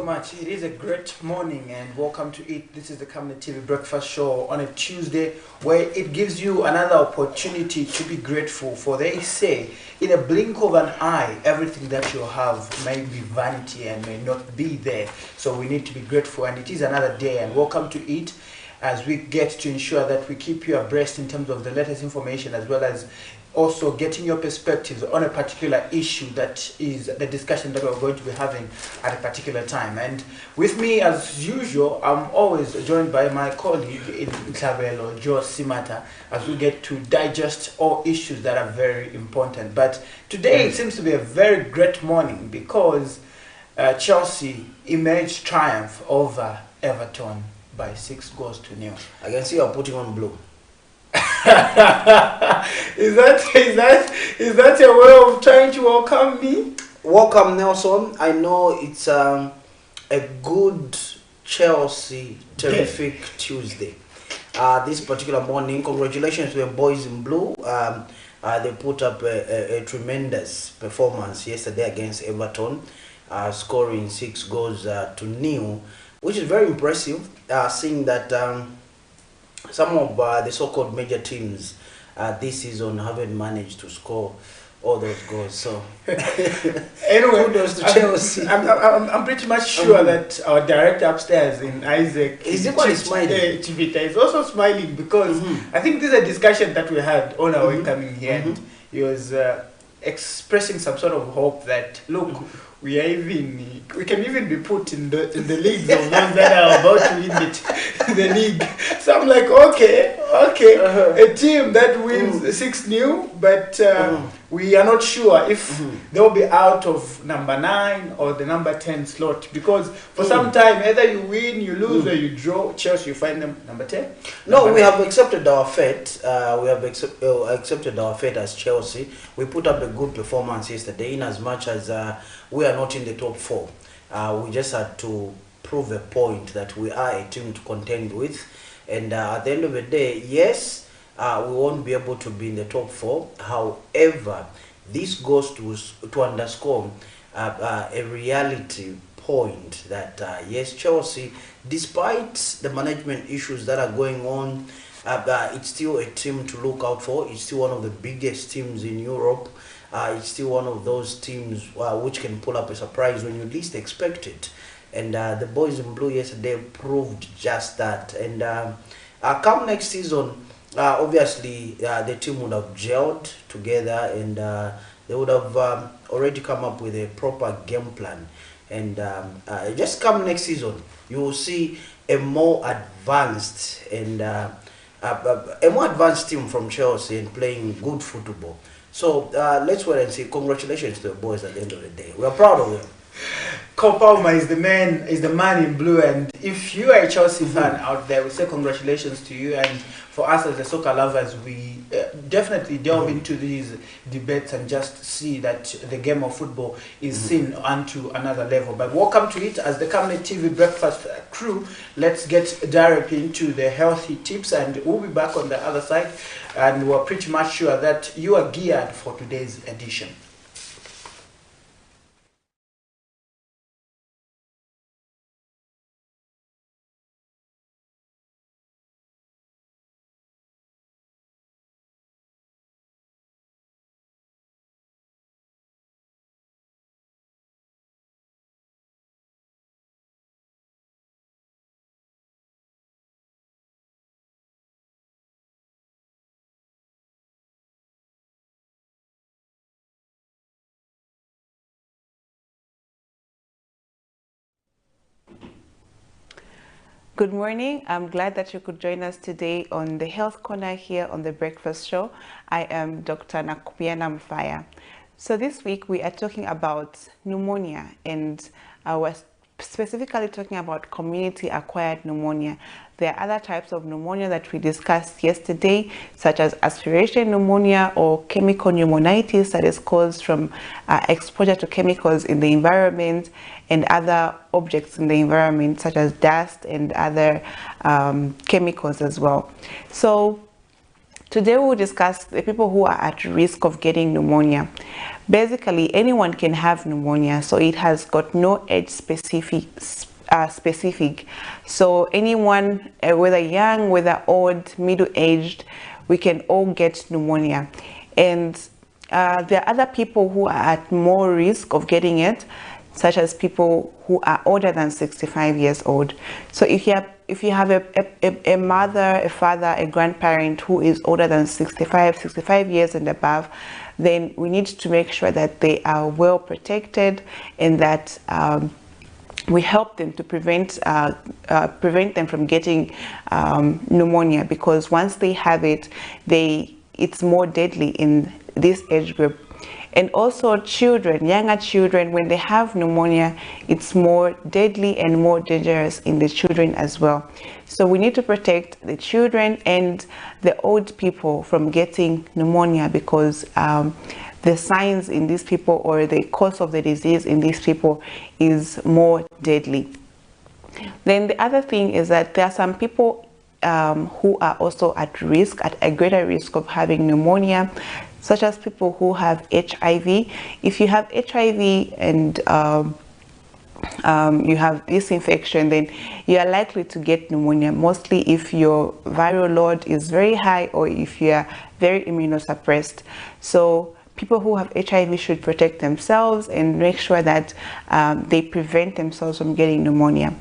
so much. It is a great morning and welcome to it. This is the Camnet TV breakfast show on a Tuesday where it gives you another opportunity to be grateful for. They say in a blink of an eye, everything that you have may be vanity and may not be there. So we need to be grateful, and it is another day, and welcome to it as we get to ensure that we keep you abreast in terms of the latest information, as well as also getting your perspectives on a particular issue that is the discussion that we're going to be having at a particular time. And with me, as usual, I'm always joined by my colleague in Tavelo, Joe Simata, as we get to digest all issues that are very important. But today it seems to be a very great morning because Chelsea emerged triumph over Everton by 6 goals to 0. I can see you're putting on blue. Is that your way of trying to welcome me? Welcome, Nelson. I know it's a good Chelsea terrific Tuesday. This particular morning, congratulations to the boys in blue. They put up a tremendous performance yesterday against Everton, scoring 6 goals to 0, which is very impressive. Seeing that some of the so-called major teams this season haven't managed to score all those goals. So anyway, kudos to Chelsea. I'm pretty much sure that our director upstairs in Isaac is equally smiling. Chivita is also smiling because I think this is a discussion that we had on our way coming here, and he was expressing some sort of hope that look, we can even be put in the leagues of those that are about to win the league. So I'm like, okay, a team that wins 6-0, but we are not sure if they'll be out of number 9 or the number 10 slot, because for some time either you win, you lose, or you draw. Chelsea, you find them number 10. No, we have accepted our fate. We have accepted our fate as Chelsea. We put up a good performance yesterday, in as much as we are not in the top 4. We just had to prove a point that we are a team to contend with. And at the end of the day, yes, we won't be able to be in the top 4. However, this goes to underscore a reality point that yes, Chelsea, despite the management issues that are going on, it's still a team to look out for. It's still one of the biggest teams in Europe. It's still one of those teams which can pull up a surprise when you least expect it. And the boys in blue yesterday proved just that. And come next season, obviously the team would have gelled together, and they would have already come up with a proper game plan. And just come next season, you will see a more advanced and team from Chelsea and playing good football. So let's wait and see. Congratulations to the boys at the end of the day. We are proud of them. Cole Palmer is the man in blue, and if you are a Chelsea fan out there, we say congratulations to you. And for us as the soccer lovers, we definitely delve into these debates and just see that the game of football is seen onto another level. But welcome to it as the Camnet TV breakfast crew. Let's get directly into the healthy tips, and we'll be back on the other side, and we're pretty much sure that you are geared for today's edition. Good morning. I'm glad that you could join us today on the Health Corner here on the Breakfast Show. I am Dr. Nakupiana Mfaya. So this week we are talking about pneumonia, and we're specifically talking about community-acquired pneumonia. There are other types of pneumonia that we discussed yesterday, such as aspiration pneumonia or chemical pneumonitis that is caused from exposure to chemicals in the environment and other objects in the environment, such as dust and other chemicals as well. So Today we'll discuss the people who are at risk of getting pneumonia. Basically, anyone can have pneumonia, so it has got no age specific. So anyone, whether young, whether old, middle-aged, we can all get pneumonia. And there are other people who are at more risk of getting it, such as people who are older than 65 years old. So if you have a mother, a father, a grandparent who is older than 65 years and above, then we need to make sure that they are well protected and that we help them to prevent them from getting pneumonia, because once they have it, it's more deadly in this age group. And also children, younger children, when they have pneumonia, it's more deadly and more dangerous in the children as well. So we need to protect the children and the old people from getting pneumonia, because the signs in these people, or the course of the disease in these people, is more deadly. Then the other thing is that there are some people who are also at risk, at a greater risk of having pneumonia, such as people who have HIV. If you have HIV and you have this infection, then you are likely to get pneumonia, mostly if your viral load is very high or if you are very immunosuppressed. So people who have HIV should protect themselves and make sure that they prevent themselves from getting pneumonia.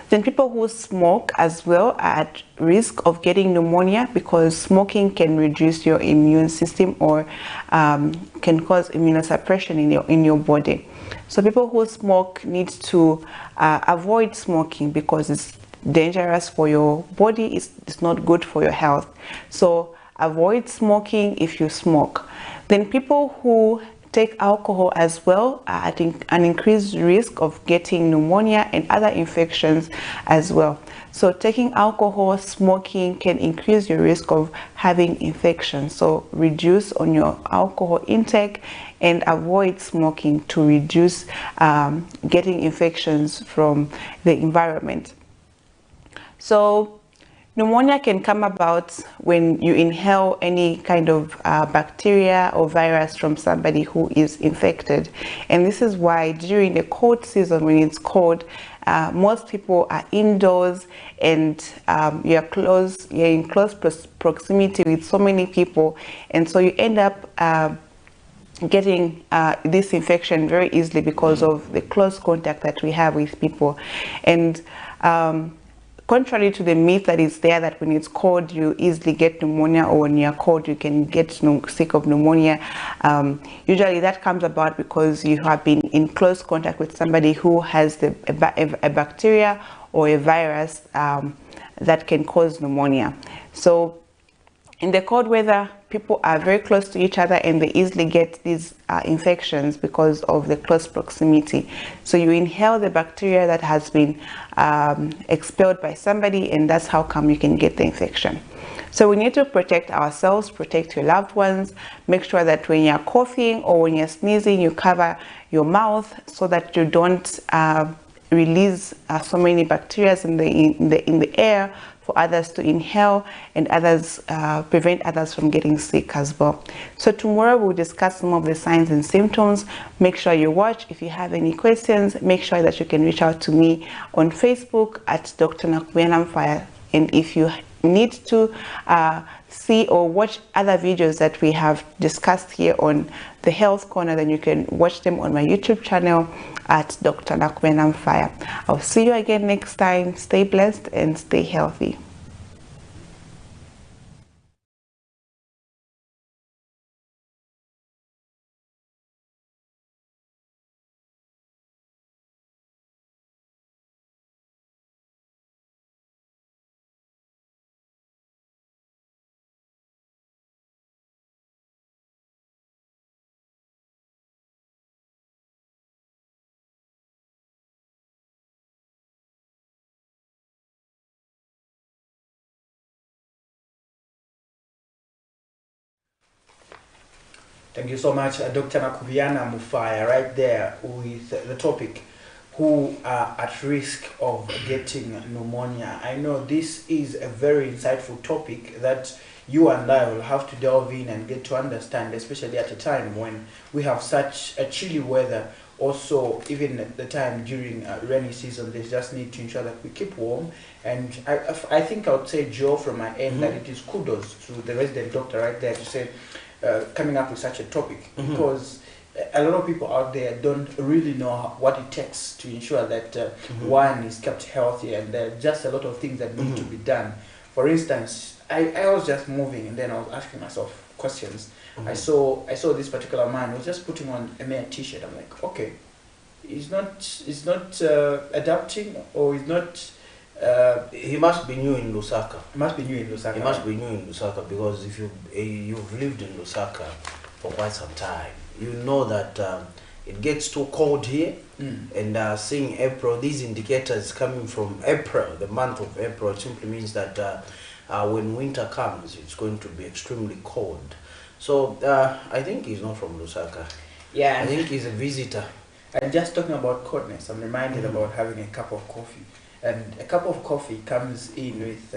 Then people who smoke as well are at risk of getting pneumonia, because smoking can reduce your immune system or can cause immunosuppression in your body. So people who smoke need to avoid smoking, because it's dangerous for your body, it's not good for your health. So avoid smoking if you smoke. Then people who take alcohol as well are at an increased risk of getting pneumonia and other infections as well. So taking alcohol, smoking can increase your risk of having infections. So reduce on your alcohol intake and avoid smoking to reduce getting infections from the environment. So pneumonia can come about when you inhale any kind of bacteria or virus from somebody who is infected. And this is why during the cold season, when it's cold, most people are indoors, and you're in close proximity with so many people, and so you end up getting this infection very easily because of the close contact that we have with people. And contrary to the myth that is there, that when it's cold you easily get pneumonia, or when you're cold you can get sick of pneumonia, usually that comes about because you have been in close contact with somebody who has a bacteria or a virus that can cause pneumonia. So in the cold weather, people are very close to each other and they easily get these infections because of the close proximity. So you inhale the bacteria that has been expelled by somebody, and that's how come you can get the infection. So we need to protect ourselves, protect your loved ones. Make sure that when you're coughing or when you're sneezing, you cover your mouth so that you don't release so many bacteria in the air for others to inhale, and others prevent others from getting sick as well. So tomorrow we'll discuss some of the signs and symptoms. Make sure you watch. If you have any questions, make sure that you can reach out to me on Facebook at Dr. Nakubyanamfire. And if you need to see or watch other videos that we have discussed here on the Health Corner, then you can watch them on my YouTube channel at Dr. Nakubyanamfire. I'll see you again next time. Stay blessed and stay healthy. Thank you so much, Dr. Nakubyanamfire, right there with the topic, who are at risk of getting pneumonia. I know this is a very insightful topic that you and I will have to delve in and get to understand, especially at a time when we have such a chilly weather. Also, even at the time during rainy season, they just need to ensure that we keep warm. And I think I would say, Joe, from my end, that it is kudos to the resident doctor right there to say, coming up with such a topic, because a lot of people out there don't really know what it takes to ensure that one is kept healthy, and there are just a lot of things that need to be done. For instance, I was just moving, and then I was asking myself questions. I saw this particular man was just putting on a mere t-shirt. I'm like, okay, he's not adapting, or he's not. He must be new in Lusaka. He must be new in Lusaka. He must be new in Lusaka, because if you've lived in Lusaka for quite some time, you know that it gets too cold here. And seeing April, these indicators coming from April, the month of April, simply means that when winter comes, it's going to be extremely cold. So I think he's not from Lusaka. Yeah, I think he's a visitor. And just talking about coldness, I'm reminded about having a cup of coffee. And a cup of coffee comes in with,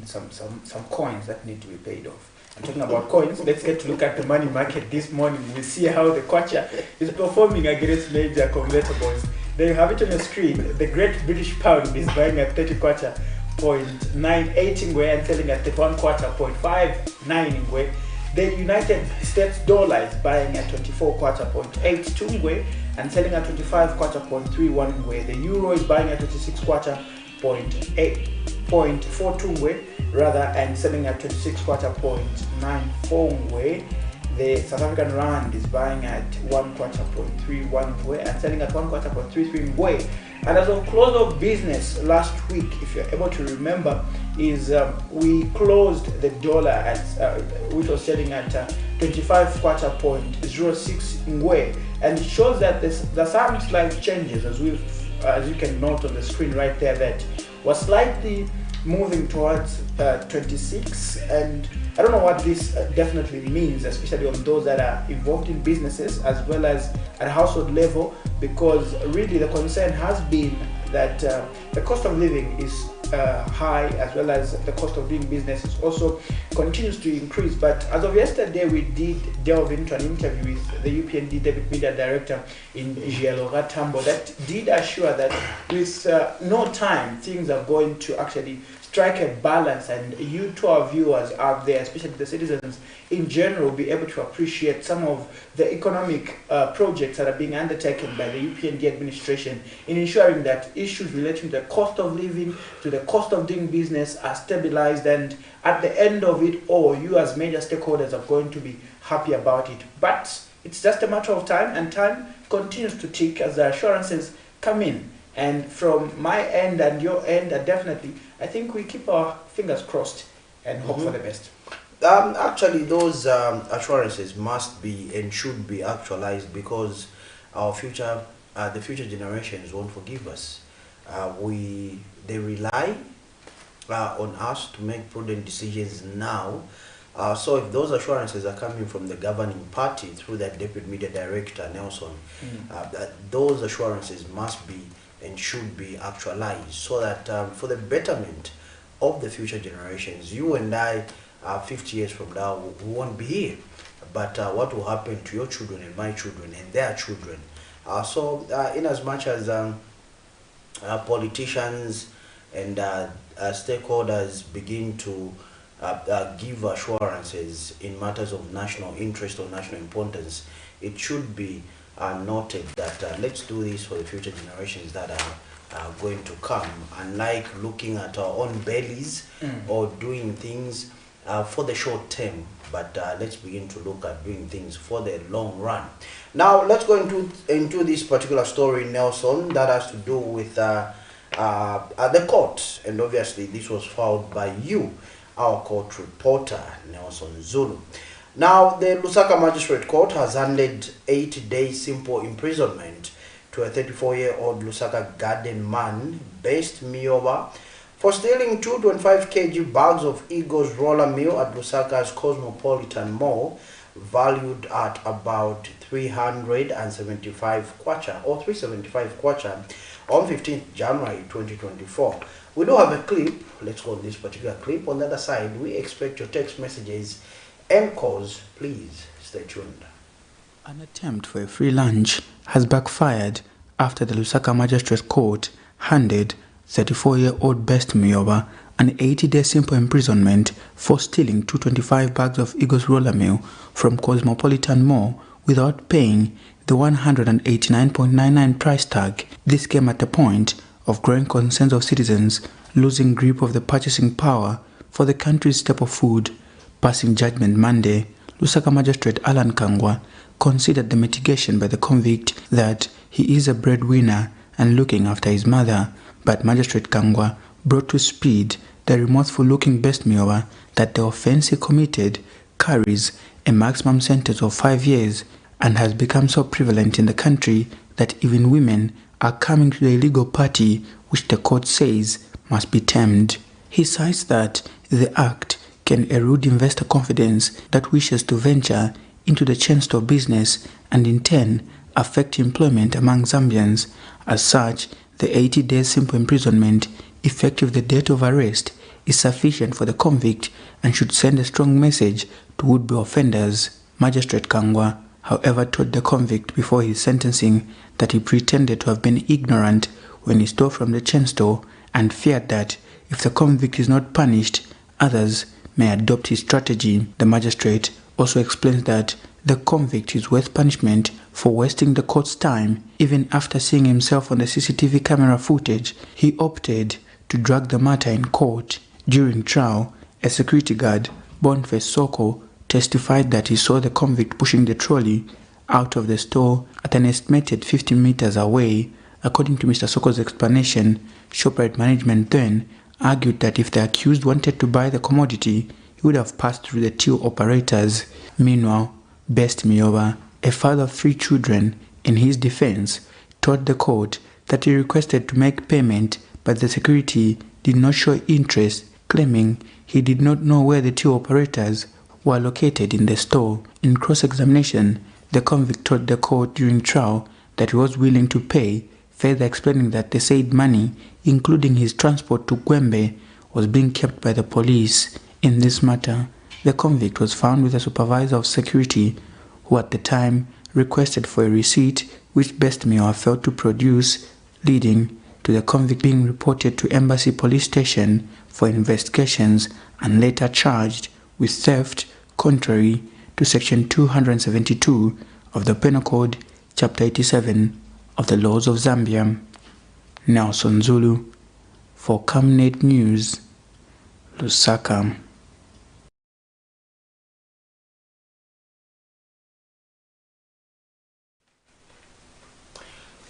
some coins that need to be paid off. I'm talking about coins. Let's get to look at the money market this morning. We see how the kwacha is performing against major convertibles. There you have it on your screen. The Great British Pound is buying at 30 kwacha 0.98 Ingwe and selling at 31 kwacha 0.59 Ingwe. The United States dollar is buying at 24 kwacha 0.82 Ingwe and selling at 25 kwacha 0.31 Ingwe. The euro is buying at 26 kwacha 0.42 Ingwe rather, and selling at 26 kwacha 0.94 Ingwe. The South African rand is buying at 1 kwacha 0.31 Ingwe and selling at 1 kwacha 0.33 Ingwe. And as of close of business last week, if you're able to remember, is we closed the dollar at which was selling at 25 kwacha 0.06 Ingwe, and it shows that there's some slight changes, as you can note on the screen right there, that was slightly moving towards 26, and I don't know what this definitely means, especially on those that are involved in businesses as well as at household level, because really the concern has been that the cost of living is high, as well as the cost of doing business is also continues to increase. But as of yesterday, we did delve into an interview with the UPND Debit Media Director in Gialoga Tambo that did assure that with no time, things are going to actually strike a balance, and you to our viewers out there, especially the citizens in general, be able to appreciate some of the economic projects that are being undertaken by the UPND administration in ensuring that issues relating to the cost of living, to the cost of doing business are stabilized, and at the end of it all, you as major stakeholders are going to be happy about it. But it's just a matter of time, and time continues to tick as the assurances come in. And from my end and your end, definitely, I think we keep our fingers crossed and hope for the best. Actually, those assurances must be and should be actualized, because our future, the future generations won't forgive us. They rely on us to make prudent decisions now. So if those assurances are coming from the governing party through that Deputy Media Director, Nelson, those assurances must be and should be actualized, so that for the betterment of the future generations, you and I, 50 years from now, we won't be here. But what will happen to your children and my children and their children? So in as much as politicians and stakeholders begin to give assurances in matters of national interest or national importance, it should be noted that let's do this for the future generations that are going to come, unlike looking at our own bellies or doing things for the short term, but let's begin to look at doing things for the long run. Now let's go into this particular story, Nelson, that has to do with the court, and obviously this was filed by you, our court reporter, Nelson Zulu. Now, the Lusaka Magistrate Court has handed 8-day simple imprisonment to a 34-year-old Lusaka garden man based Mioba for stealing 2.5 kg bags of Eagles roller meal at Lusaka's Cosmopolitan Mall, valued at about 375 kwacha or 375 kwacha on 15th January 2024. We do have a clip. Let's go on this particular clip. On the other side, we expect your text messages and calls. Please stay tuned. An attempt for a free lunch has backfired after the Lusaka Magistrate Court handed 34-year-old Best Myoba an 80-day simple imprisonment for stealing 225 bags of Eagles roller meal from Cosmopolitan Mall without paying the 189.99 price tag. This came at a point of growing concerns of citizens losing grip of the purchasing power for the country's staple food. Passing judgment Monday, Lusaka Magistrate Alan Kangwa considered the mitigation by the convict that he is a breadwinner and looking after his mother, but Magistrate Kangwa brought to speed the remorseful-looking Best Myoba that the offense he committed carries a maximum sentence of 5 years and has become so prevalent in the country that even women are coming to the illegal party, which the court says must be tamed. He cites that the act can erode investor confidence that wishes to venture into the chain store business and in turn affect employment among Zambians. As such, the 80-day simple imprisonment, effective the date of arrest, is sufficient for the convict and should send a strong message to would-be offenders. Magistrate Kangwa, however, told the convict before his sentencing that he pretended to have been ignorant when he stole from the chain store and feared that if the convict is not punished, others may adopt his strategy. The magistrate also explains that the convict is worth punishment for wasting the court's time. Even after seeing himself on the CCTV camera footage, he opted to drag the matter in court. During trial, a security guard, Boniface Soko, testified that he saw the convict pushing the trolley out of the store at an estimated 50 meters away. According to Mr. Soko's explanation, Shoprite management then argued that if the accused wanted to buy the commodity, he would have passed through the till operators. Meanwhile, Best Myoba, a father of 3 children, in his defense, told the court that he requested to make payment, but the security did not show interest, claiming he did not know where the till operators were located in the store. In cross-examination, the convict told the court during trial that he was willing to pay, further explaining that the said money, including his transport to Gwembe, was being kept by the police. In this matter, the convict was found with a supervisor of security who at the time requested for a receipt which Best Myoba failed to produce, leading to the convict being reported to Embassy Police Station for investigations and later charged with theft contrary to Section 272 of the Penal Code, Chapter 87 of the Laws of Zambia. Nelson Zulu for Camnet News, Lusaka.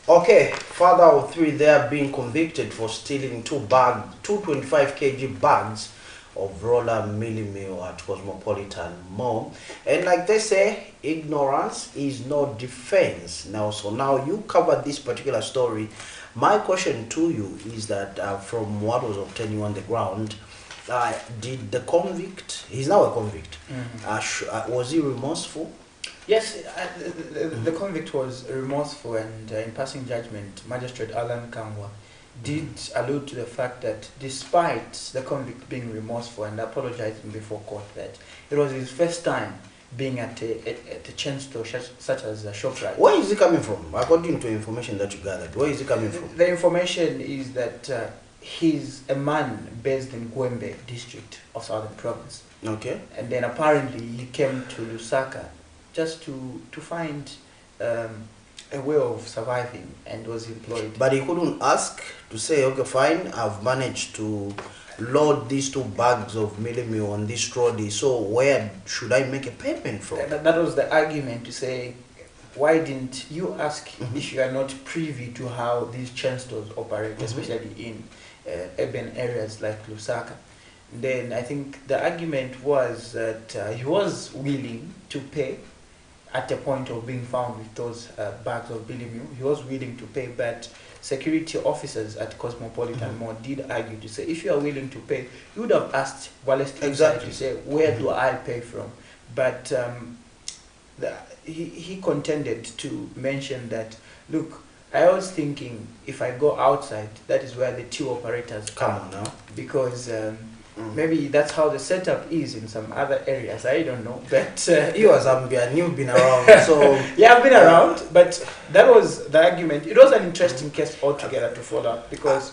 Okay, father of 3 there being convicted for stealing 225 kg bags of roller meal at Cosmopolitan Mall. And like they say, ignorance is no defense. Now, so now you covered this particular story. My question to you is that from what was obtaining on the ground, did the convict, he's now a convict, was he remorseful? Yes, the convict was remorseful, and in passing judgment, Magistrate Alan Kangwa did allude to the fact that despite the convict being remorseful and apologizing before court, that it was his first time being at a chain store such as a Shoprite. Where is he coming from? According to information that you gathered, where is he coming from? The information is that he's a man based in Gwembe district of Southern Province. Okay. And then apparently he came to Lusaka just to find a way of surviving and was employed. But he couldn't ask to say, okay, fine, I've managed to load these 2 bags of meal on this trolley, so where should I make a payment from? That was the argument, to say, why didn't you ask if you are not privy to how these chain stores operate, especially in urban areas like Lusaka. Then I think the argument was that he was willing to pay at the point of being found with those bags of Billy Meal. He was willing to pay, but security officers at Cosmopolitan Mall did argue to say, if you are willing to pay, you would have asked Wallace to say, where do I pay from? But he contended to mention that, look, I was thinking if I go outside, that is where the two operators Come are. on now. Because maybe that's how the setup is in some other areas. I don't know. But You as Zambian, you've been around, so yeah, I've been around. But that was the argument. It was an interesting case altogether to follow because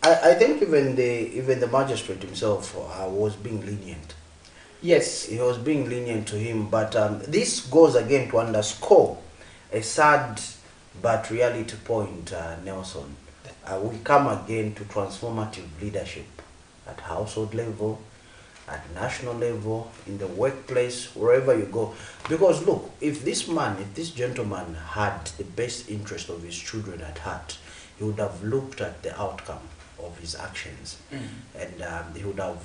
I think even the magistrate himself was being lenient. yes, He was being lenient to him, but this goes again to underscore a sad but reality point, Nelson. We come again to transformative leadership at household level, at national level, in the workplace, wherever you go. Because look, if this gentleman had the best interest of his children at heart, he would have looked at the outcome of his actions, and he would have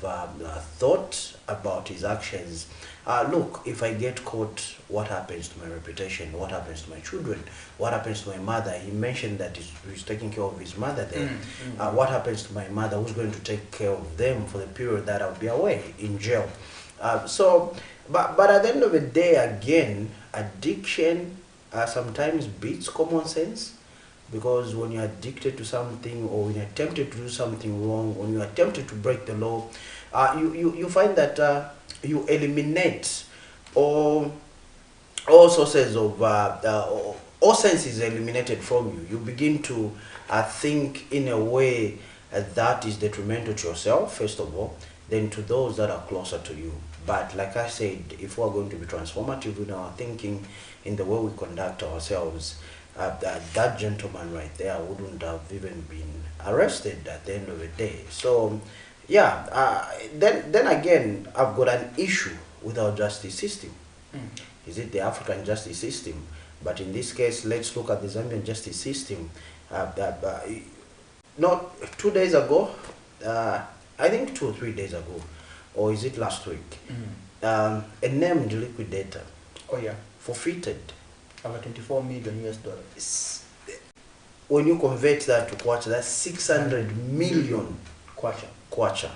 thought about his actions. Look, if I get caught, what happens to my reputation? What happens to my children? What happens to my mother? He mentioned that he's taking care of his mother there. What happens to my mother? Who's going to take care of them for the period that I'll be away in jail? But at the end of the day, again, addiction sometimes beats common sense. Because when you're addicted to something, or when you're tempted to do something wrong, when you're tempted to break the law, you find that you eliminate all sources of all sense is eliminated from you. You begin to think in a way that is detrimental to yourself, first of all, then to those that are closer to you. But like I said, if we're going to be transformative in our thinking, in the way we conduct ourselves, that gentleman right there wouldn't have even been arrested at the end of the day. So, yeah, then again, I've got an issue with our justice system. Is it the African justice system? But in this case, let's look at the Zambian justice system. Not 2 days ago, I think 2 or 3 days ago, or is it last week? A named liquidator, oh yeah, forfeited over 24 million US dollars. When you convert that to kwacha, that's 600 million Kwacha. kwacha.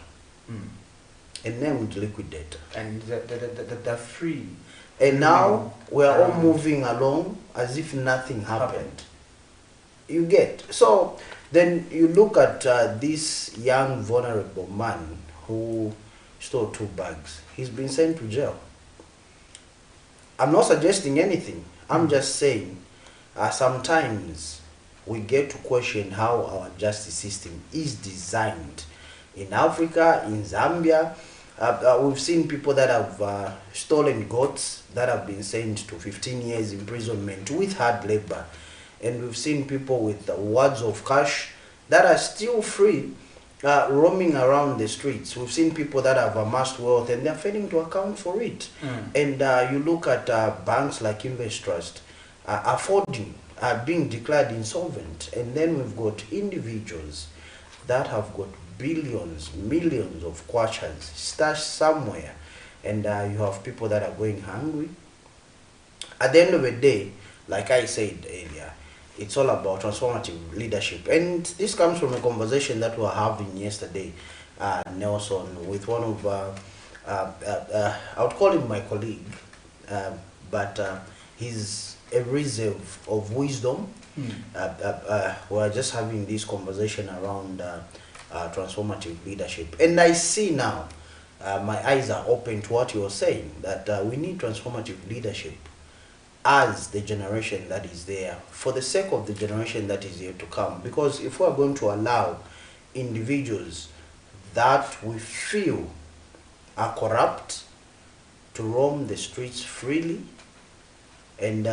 A named liquidator. And they're free. And now we are all moving along as if nothing happened. You get. So then you look at this young vulnerable man who stole 2 bags. He's been sent to jail. I'm not suggesting anything. I'm just saying sometimes we get to question how our justice system is designed. In Africa, in Zambia, we've seen people that have stolen goats that have been sent to 15 years imprisonment with hard labor. And we've seen people with wads of cash that are still free, roaming around the streets. We've seen people that have amassed wealth and they're failing to account for it. And you look at banks like Invest Trust, affording, being declared insolvent. And then we've got individuals that have got billions, millions of kwachas stashed somewhere. And you have people that are going hungry. At the end of the day, like I said earlier, it's all about transformative leadership. And this comes from a conversation that we were having yesterday, Nelson, with one of, I would call him my colleague, but he's a reserve of wisdom. We're just having this conversation around transformative leadership. And I see now, my eyes are open to what you're saying, that we need transformative leadership as the generation that is there, for the sake of the generation that is yet to come. Because if we're going to allow individuals that we feel are corrupt to roam the streets freely, and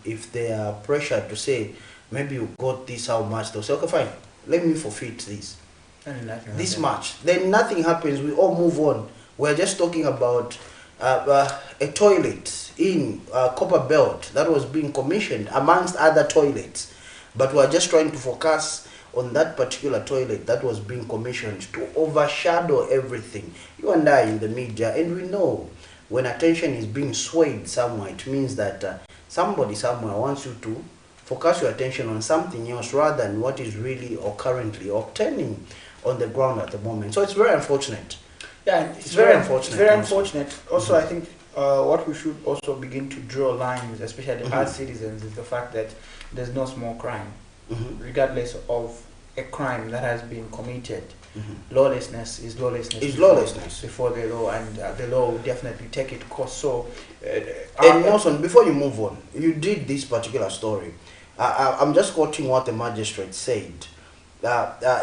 if they are pressured to say, maybe you got this, how much, they'll say, okay, fine, let me forfeit this much. Then nothing happens, we all move on. We're just talking about a toilet in Copper Belt that was being commissioned amongst other toilets, but we're just trying to focus on that particular toilet that was being commissioned to overshadow everything. You and I in the media, and we know when attention is being swayed somewhere, it means that somebody somewhere wants you to focus your attention on something else rather than what is really or currently obtaining on the ground at the moment. So it's very unfortunate. Yeah, it's very unfortunate. It's very unfortunate. Also, I think what we should also begin to draw lines, especially as citizens, is the fact that there's no small crime, regardless of a crime that has been committed. Lawlessness is lawlessness. Before the law, and the law will definitely take its course. So, and Nelson, before you move on, you did this particular story. I'm just quoting what the magistrate said.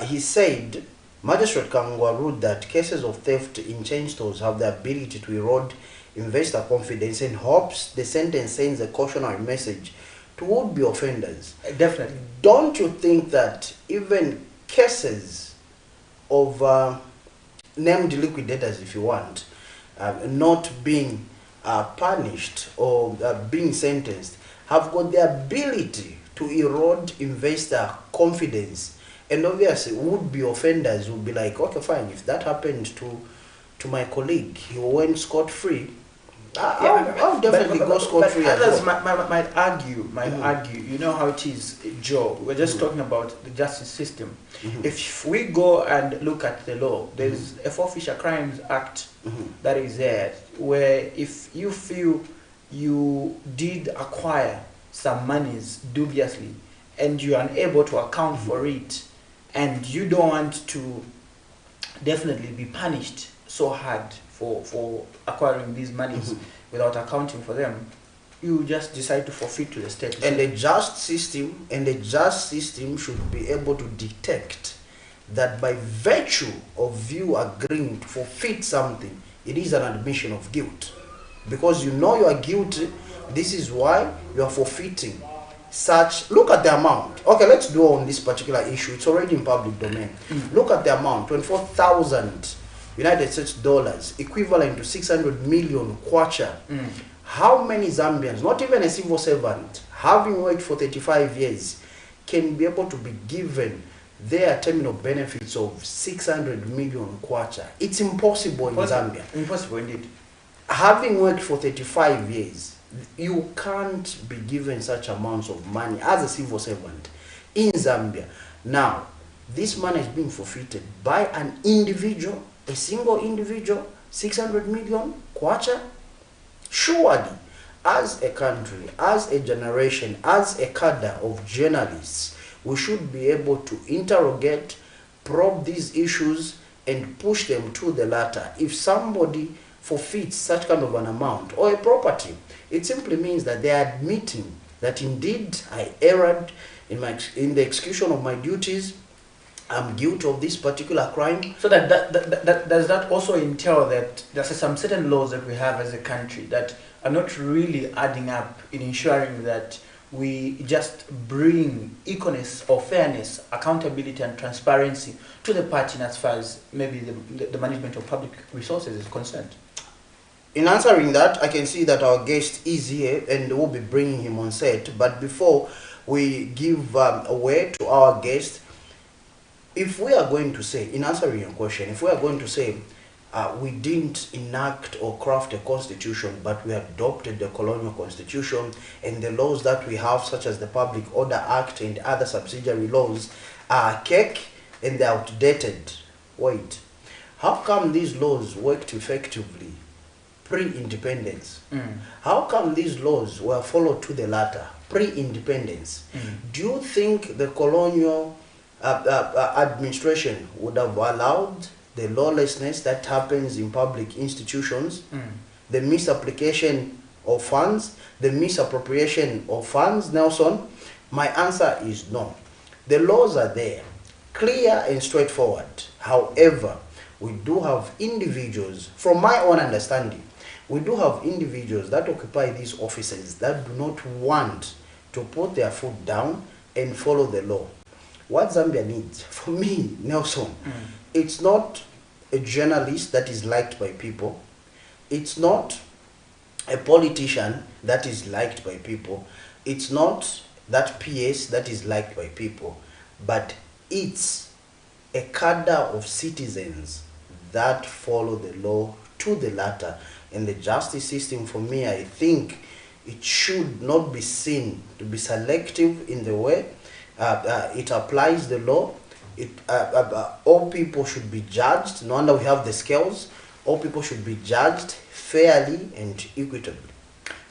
He said, Magistrate Kangwa ruled that cases of theft in chain stores have the ability to erode investor confidence and hopes the sentence sends a cautionary message to would-be offenders. Definitely. Don't you think that even cases of named liquidators, if you want, not being punished or being sentenced, have got the ability to erode investor confidence? And obviously, would-be offenders will be like, okay, fine, if that happened to my colleague, he went scot-free, I'll definitely go scot-free. Others might argue, you know how it is, Joe. We're just talking about the justice system. If we go and look at the law, there's a Forfeiture Crimes Act that is there, where if you feel you did acquire some monies dubiously and you are unable to account for it, and you don't want to definitely be punished so hard for acquiring these monies without accounting for them, you just decide to forfeit to the state. And the just system should be able to detect that by virtue of you agreeing to forfeit something, it is an admission of guilt. Because you know you are guilty, this is why you are forfeiting such. Look at the amount. Okay, let's do on this particular issue. It's already in public domain. Look at the amount, 24,000 United States dollars, equivalent to 600 million kwacha. How many Zambians, not even a civil servant, having worked for 35 years, can be able to be given their terminal benefits of 600 million kwacha? It's impossible in Zambia. Impossible indeed. Having worked for 35 years, you can't be given such amounts of money as a civil servant in Zambia. Now, this money is being forfeited by an individual, a single individual, 600 million kwacha. Surely, as a country, as a generation, as a cadre of journalists, we should be able to interrogate, probe these issues, and push them to the latter. If somebody forfeits such kind of an amount or a property, it simply means that they are admitting that indeed I erred in the execution of my duties. I'm guilty of this particular crime. So does that also entail that there's some certain laws that we have as a country that are not really adding up in ensuring that we just bring equalness or fairness, accountability and transparency to the party as far as maybe the management of public resources is concerned? In answering that, I can see that our guest is here and we'll be bringing him on set. But before we give a word to our guest, if we are going to say, in answering your question, if we are going to say we didn't enact or craft a constitution, but we adopted the colonial constitution, and the laws that we have, such as the Public Order Act and other subsidiary laws, are archaic and they're outdated. Wait, how come these laws worked effectively pre-independence? How come these laws were followed to the latter, pre-independence? Do you think the colonial administration would have allowed the lawlessness that happens in public institutions, the misapplication of funds, the misappropriation of funds, Nelson? My answer is no. The laws are there, clear and straightforward. However, we do have individuals, from my own understanding, we do have individuals that occupy these offices that do not want to put their foot down and follow the law. What Zambia needs, for me, Nelson, it's not a journalist that is liked by people. It's not a politician that is liked by people. It's not that PS that is liked by people. But it's a cadre of citizens that follow the law to the latter. And the justice system, for me, I think it should not be seen to be selective in the way it applies the law. All people should be judged. No wonder we have the scales. all people should be judged fairly and equitably.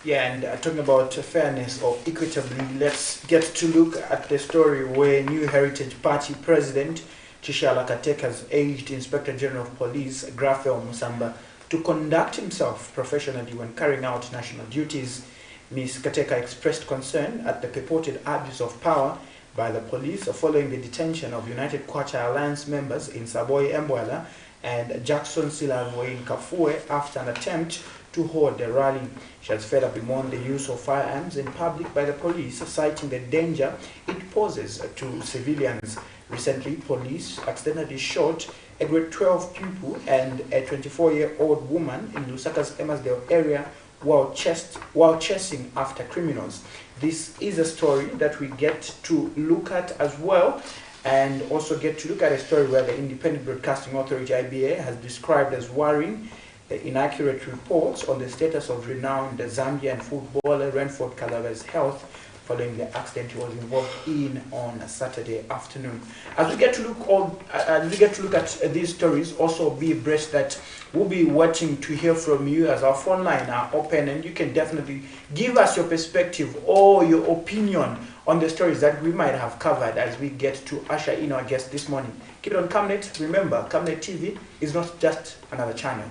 Yeah, and talking about fairness or equitably, let's get to look at the story where New Heritage Party President Chishala Kateka has urged Inspector General of Police Raphael Musamba to conduct himself professionally when carrying out national duties. Ms. Kateka expressed concern at the purported abuse of power by the police following the detention of United Kwacha Alliance members in Saboy Mbwala and Jackson Silavo in Kafue after an attempt to hold the rally. She has further bemoaned the use of firearms in public by the police, citing the danger it poses to civilians. Recently, police accidentally shot a grade 12 pupil and a 24-year-old woman in Lusaka's Emersdale area while chasing after criminals. This is a story that we get to look at as well, and also get to look at a story where the Independent Broadcasting Authority IBA has described as worrying the inaccurate reports on the status of renowned Zambian footballer Renford Kalaba's health following the accident he was involved in on a Saturday afternoon. As we get to look at these stories, also be abreast that we'll be watching to hear from you as our phone line are open, and you can definitely give us your perspective or your opinion on the stories that we might have covered as we get to usher in our guest this morning. Keep it on Camnet. Remember, Camnet TV is not just another channel.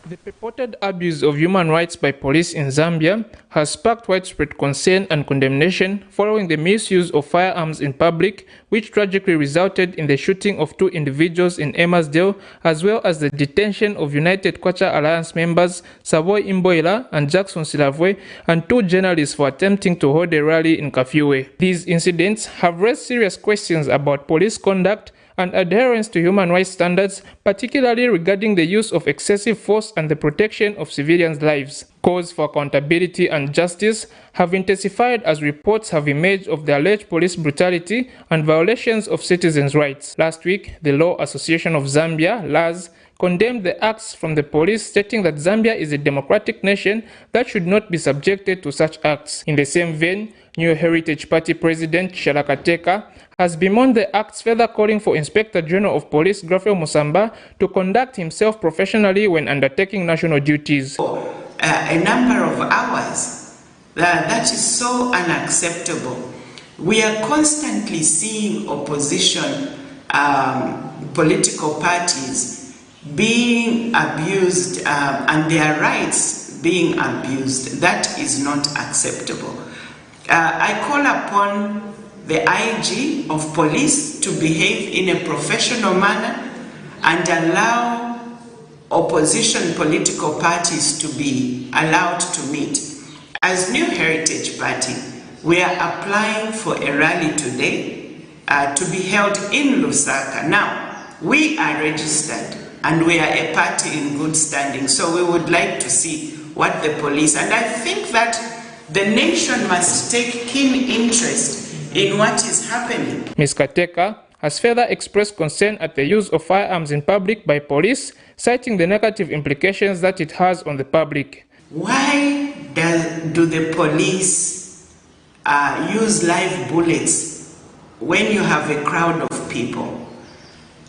The purported abuse of human rights by police in Zambia has sparked widespread concern and condemnation following the misuse of firearms in public, which tragically resulted in the shooting of 2 individuals in Emersdale, as well as the detention of United Kwacha Alliance members Savoy Imboila and Jackson Silavwe and 2 journalists for attempting to hold a rally in Kafue. These incidents have raised serious questions about police conduct and adherence to human rights standards, particularly regarding the use of excessive force and the protection of civilians' lives. Calls for accountability and justice have intensified as reports have emerged of the alleged police brutality and violations of citizens' rights. Last week, the Law Association of Zambia, LAZ, condemned the acts from the police, stating that Zambia is a democratic nation that should not be subjected to such acts. In the same vein, New Heritage Party President Chishala Kateka has bemoaned the acts, further calling for Inspector General of Police Raphael Musamba to conduct himself professionally when undertaking national duties. A number of hours, that is so unacceptable. We are constantly seeing opposition political parties being abused and their rights being abused. That is not acceptable. I call upon the IG of police to behave in a professional manner and allow opposition political parties to be allowed to meet. As New Heritage Party, we are applying for a rally today to be held in Lusaka. Now, we are registered and we are a party in good standing, so we would like to see what the police, and I think that the nation must take keen interest in what is happening. Ms. Kateka has further expressed concern at the use of firearms in public by police, citing the negative implications that it has on the public. Why do the police use live bullets when you have a crowd of people?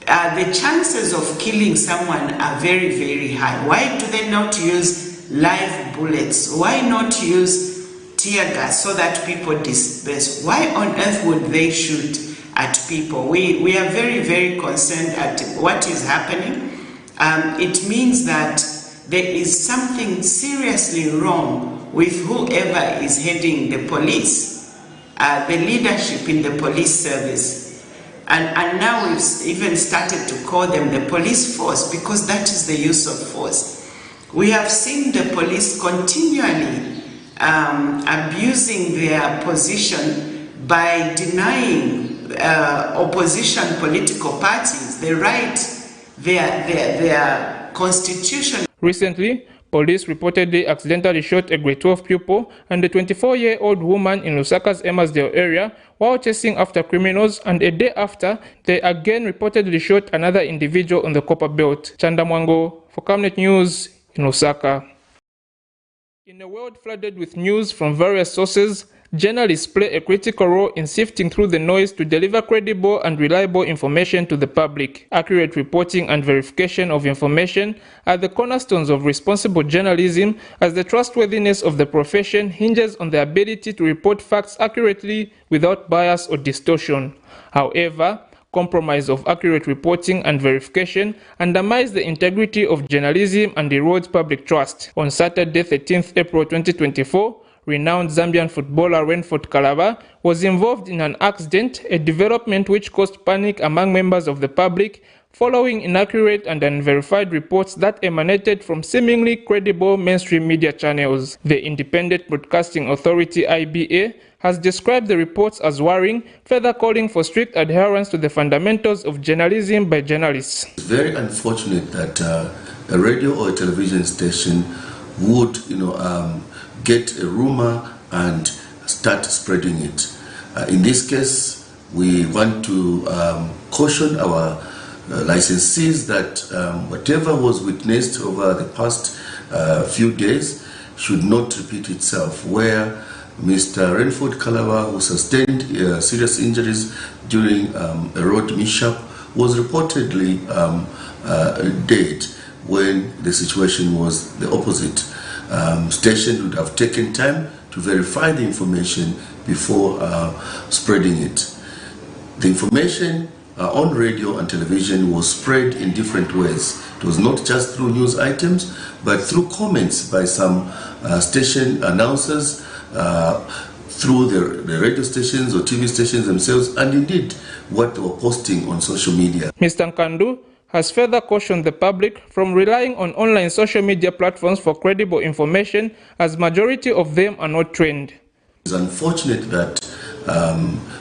The chances of killing someone are very, very high. Why do they not use live bullets? Why not use tear gas so that people disperse? Why on earth would they shoot at people? We are very, very concerned at what is happening. It means that there is something seriously wrong with whoever is heading the police, the leadership in the police service. And now we've even started to call them the police force, because that is the use of force. We have seen the police continually abusing their position by denying opposition political parties the right, their constitution. Recently, police reportedly accidentally shot a grade 12 pupil and a 24-year-old woman in Lusaka's Emersdale area while chasing after criminals, and a day after, they again reportedly shot another individual on the Copper Belt. Chanda Mwango for Camnet News in Lusaka. In a world flooded with news from various sources, journalists play a critical role in sifting through the noise to deliver credible and reliable information to the public. Accurate reporting and verification of information are the cornerstones of responsible journalism, as the trustworthiness of the profession hinges on the ability to report facts accurately without bias or distortion. However, compromise of accurate reporting and verification undermines the integrity of journalism and erodes public trust. On Saturday, 13th April 2024, renowned Zambian footballer Renford Kalaba was involved in an accident, a development which caused panic among members of the public following inaccurate and unverified reports that emanated from seemingly credible mainstream media channels. The Independent Broadcasting Authority (IBA) has described the reports as worrying, further calling for strict adherence to the fundamentals of journalism by journalists. It's very unfortunate that a radio or a television station would, get a rumor and start spreading it. In this case, we want to caution our licensees that whatever was witnessed over the past few days should not repeat itself, where Mr. Renford Kalaba, who sustained serious injuries during a road mishap, was reportedly dead when the situation was the opposite. Station would have taken time to verify the information before spreading it. The information on radio and television was spread in different ways. It was not just through news items, but through comments by some station announcers, through the radio stations or TV stations themselves, and indeed what they were posting on social media. Mr. Nkandu has further cautioned the public from relying on online social media platforms for credible information, as majority of them are not trained. It's unfortunate that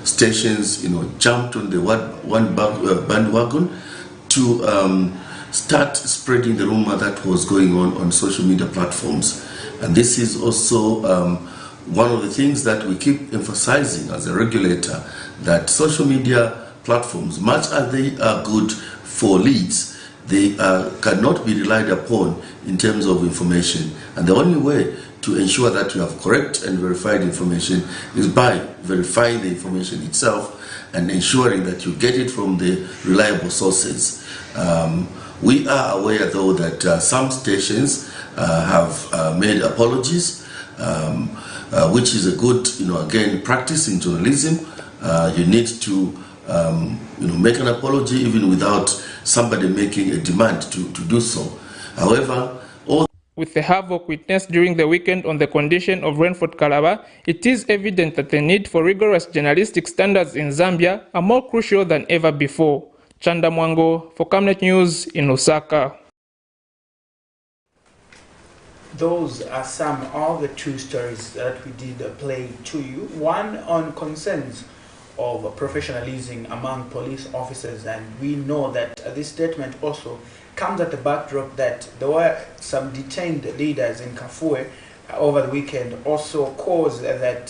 stations, jumped on the bandwagon to start spreading the rumor that was going on social media platforms. And this is also one of the things that we keep emphasizing as a regulator, that social media platforms, much as they are good for leads, they cannot be relied upon in terms of information. And the only way to ensure that you have correct and verified information is by verifying the information itself and ensuring that you get it from the reliable sources. We are aware, though, that some stations have made apologies, which is a good, again, practice in journalism. You need to, make an apology even without somebody making a demand to do so. However, with the havoc witnessed during the weekend on the condition of Renford Kalaba, it is evident that the need for rigorous journalistic standards in Zambia are more crucial than ever before. Chanda Mwango for Camnet News in Osaka. Those are some of the two stories that we did play to you. One on concerns of professionalism among police officers, and we know that this statement also comes at the backdrop that there were some detained leaders in Kafue over the weekend, also caused that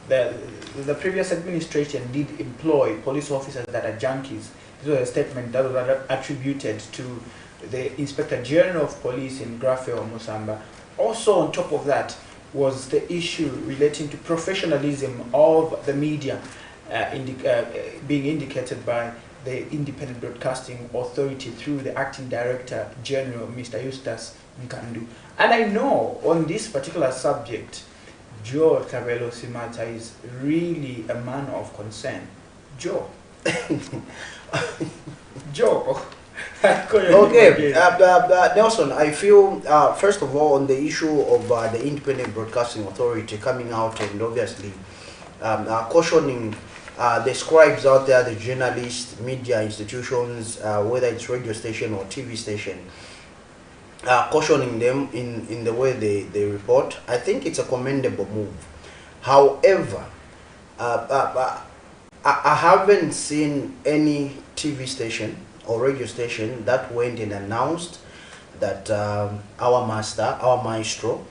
the previous administration did employ police officers that are junkies. This was a statement that was attributed to the Inspector General of Police in Grafeo, Musamba. Also on top of that was the issue relating to professionalism of the media, being indicated by the Independent Broadcasting Authority through the Acting Director General, Mr. Eustace Nkandu. And I know on this particular subject, Joe Cabello Simata is really a man of concern. Joe. Joe. Okay, Nelson, I feel, first of all, on the issue of the Independent Broadcasting Authority coming out and obviously cautioning the scribes out there, the journalists, media institutions, whether it's radio station or TV station, cautioning them in the way they report. I think it's a commendable move. However, I haven't seen any TV station or radio station that went and announced that our master, our maestro,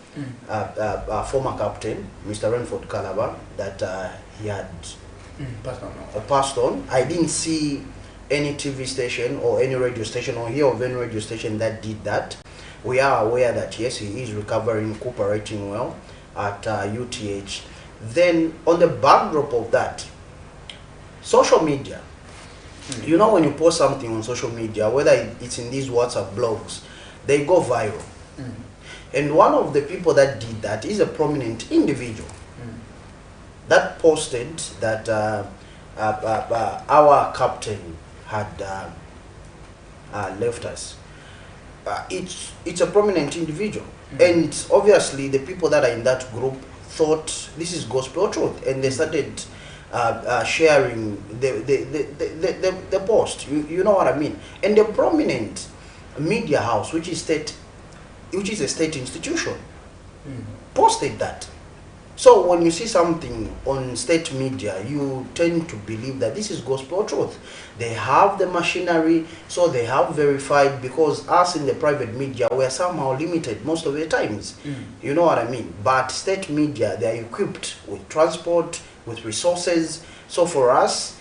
former captain, Mr. Renford Kalaba, that he had passed on. I didn't see any TV station or any radio station or hear of any radio station that did that. We are aware that yes, he is recovering, cooperating well at UTH. Then on the backdrop of that, social media. You know, when you post something on social media, whether it's in these WhatsApp blogs, they go viral. And one of the people that did that is a prominent individual that posted that our captain had left us. It's a prominent individual, and obviously the people that are in that group thought this is gospel truth, and they started sharing the post. You know what I mean? And the prominent media house, which is a state institution, posted that. So when you see something on state media, you tend to believe that this is gospel truth. They have the machinery, so they have verified, because us in the private media, we are somehow limited most of the times. You know what I mean? But state media, they are equipped with transport, with resources. So for us,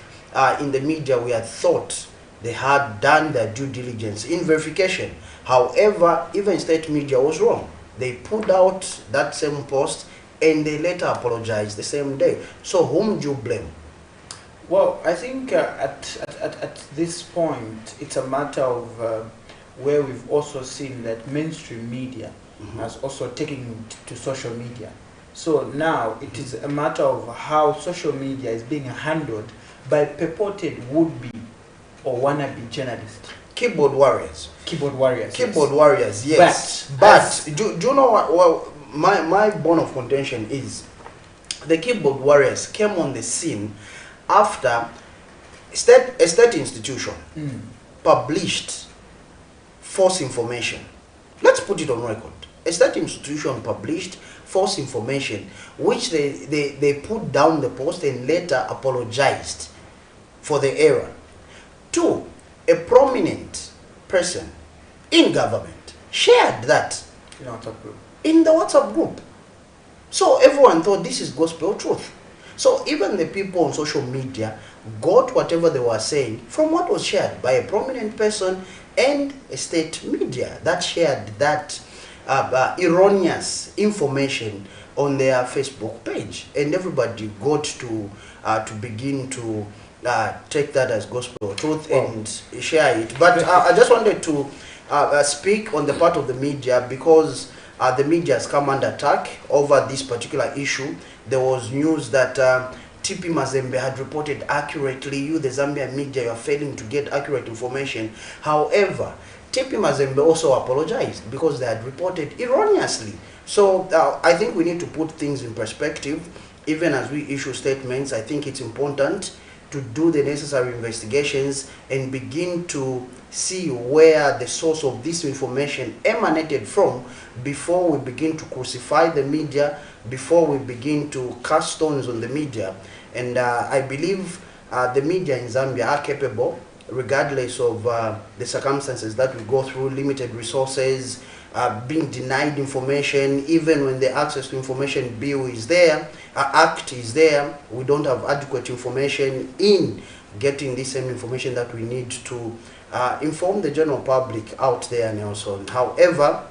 in the media, we had thought they had done their due diligence in verification. However, even state media was wrong. They put out that same post and they later apologized the same day. So whom do you blame? Well, I think at this point, it's a matter of where we've also seen that mainstream media has also taken to social media. So now it is a matter of how social media is being handled by purported would-be or wannabe journalists. Keyboard warriors. Keyboard warriors. Keyboard warriors, yes. But do you know what? Well, my bone of contention is the keyboard warriors came on the scene after a state institution published false information. Let's put it on record. A state institution published false information, which they put down the post and later apologized for the error. Two, a prominent person in government shared that in the WhatsApp group. So everyone thought this is gospel truth. So even the people on social media got whatever they were saying from what was shared by a prominent person and a state media that shared that erroneous information on their Facebook page, and everybody got to begin to take that as gospel truth and share it. But I just wanted to speak on the part of the media, because the media has come under attack over this particular issue. There was news that TP Mazembe had reported accurately. You, the Zambian media, you are failing to get accurate information. However, TP Mazembe also apologized because they had reported erroneously. So I think we need to put things in perspective. Even as we issue statements, I think it's important to do the necessary investigations and begin to see where the source of this information emanated from before we begin to crucify the media, before we begin to cast stones on the media. And I believe the media in Zambia are capable, regardless of the circumstances that we go through, limited resources, being denied information, even when the access to information bill is there, act is there, we don't have adequate information in getting this same information that we need to inform the general public out there, Nelson. However,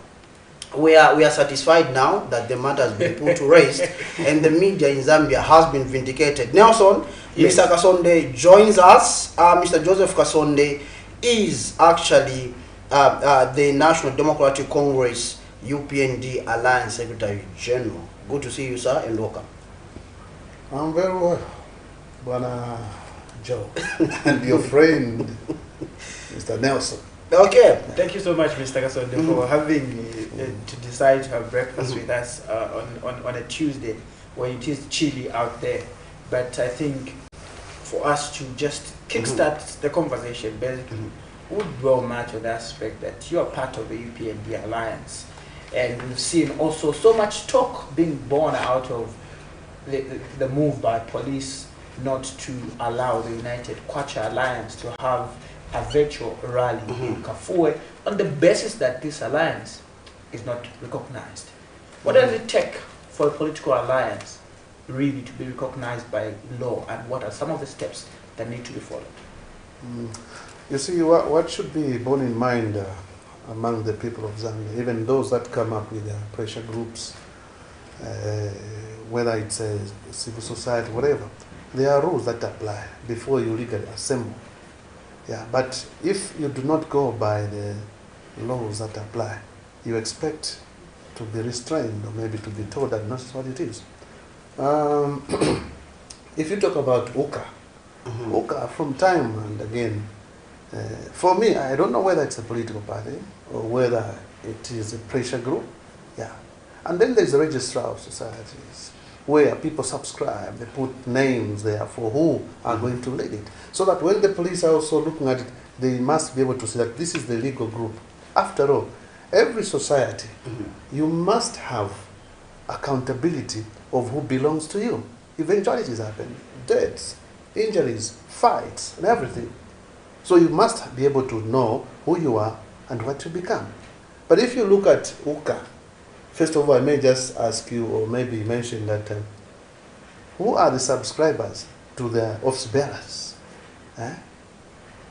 we are satisfied now that the matter has been put to rest and the media in Zambia has been vindicated. Nelson, yes. Mr. Kasonde joins us. Mr. Joseph Kasonde is actually the National Democratic Congress UPND Alliance Secretary General. Good to see you, sir, and welcome. I'm very well, Bwana Joe, and your friend, Mr. Nelson. Okay, thank you so much, Mr. Kasonde, for having to decide to have breakfast with us on a Tuesday when it is chilly out there. But I think for us to just kickstart the conversation, basically, would well match with the aspect that you are part of the UPND Alliance. And we've seen also so much talk being born out of the move by police not to allow the United Kwacha Alliance to have a virtual rally in Kafue on the basis that this alliance is not recognized. What does it take for a political alliance really to be recognized by law, and what are some of the steps that need to be followed? You see, what should be borne in mind among the people of Zambia, even those that come up with pressure groups, whether it's a civil society, whatever, there are rules that apply before you legally assemble. Yeah, but if you do not go by the laws that apply, you expect to be restrained or maybe to be told that that's what it is. If you talk about UCA, UCA from time and again, for me, I don't know whether it's a political party or whether it is a pressure group. Yeah. And then there's the registrar of societies where people subscribe, they put names there for who are going to lead it. So that when the police are also looking at it, they must be able to say that this is the legal group. After all, every society, you must have accountability of who belongs to you. Eventualities happen, deaths, injuries, fights, and everything. So you must be able to know who you are and what you become. But if you look at UCA, first of all, I may just ask you, or maybe mention that who are the subscribers to the office bearers?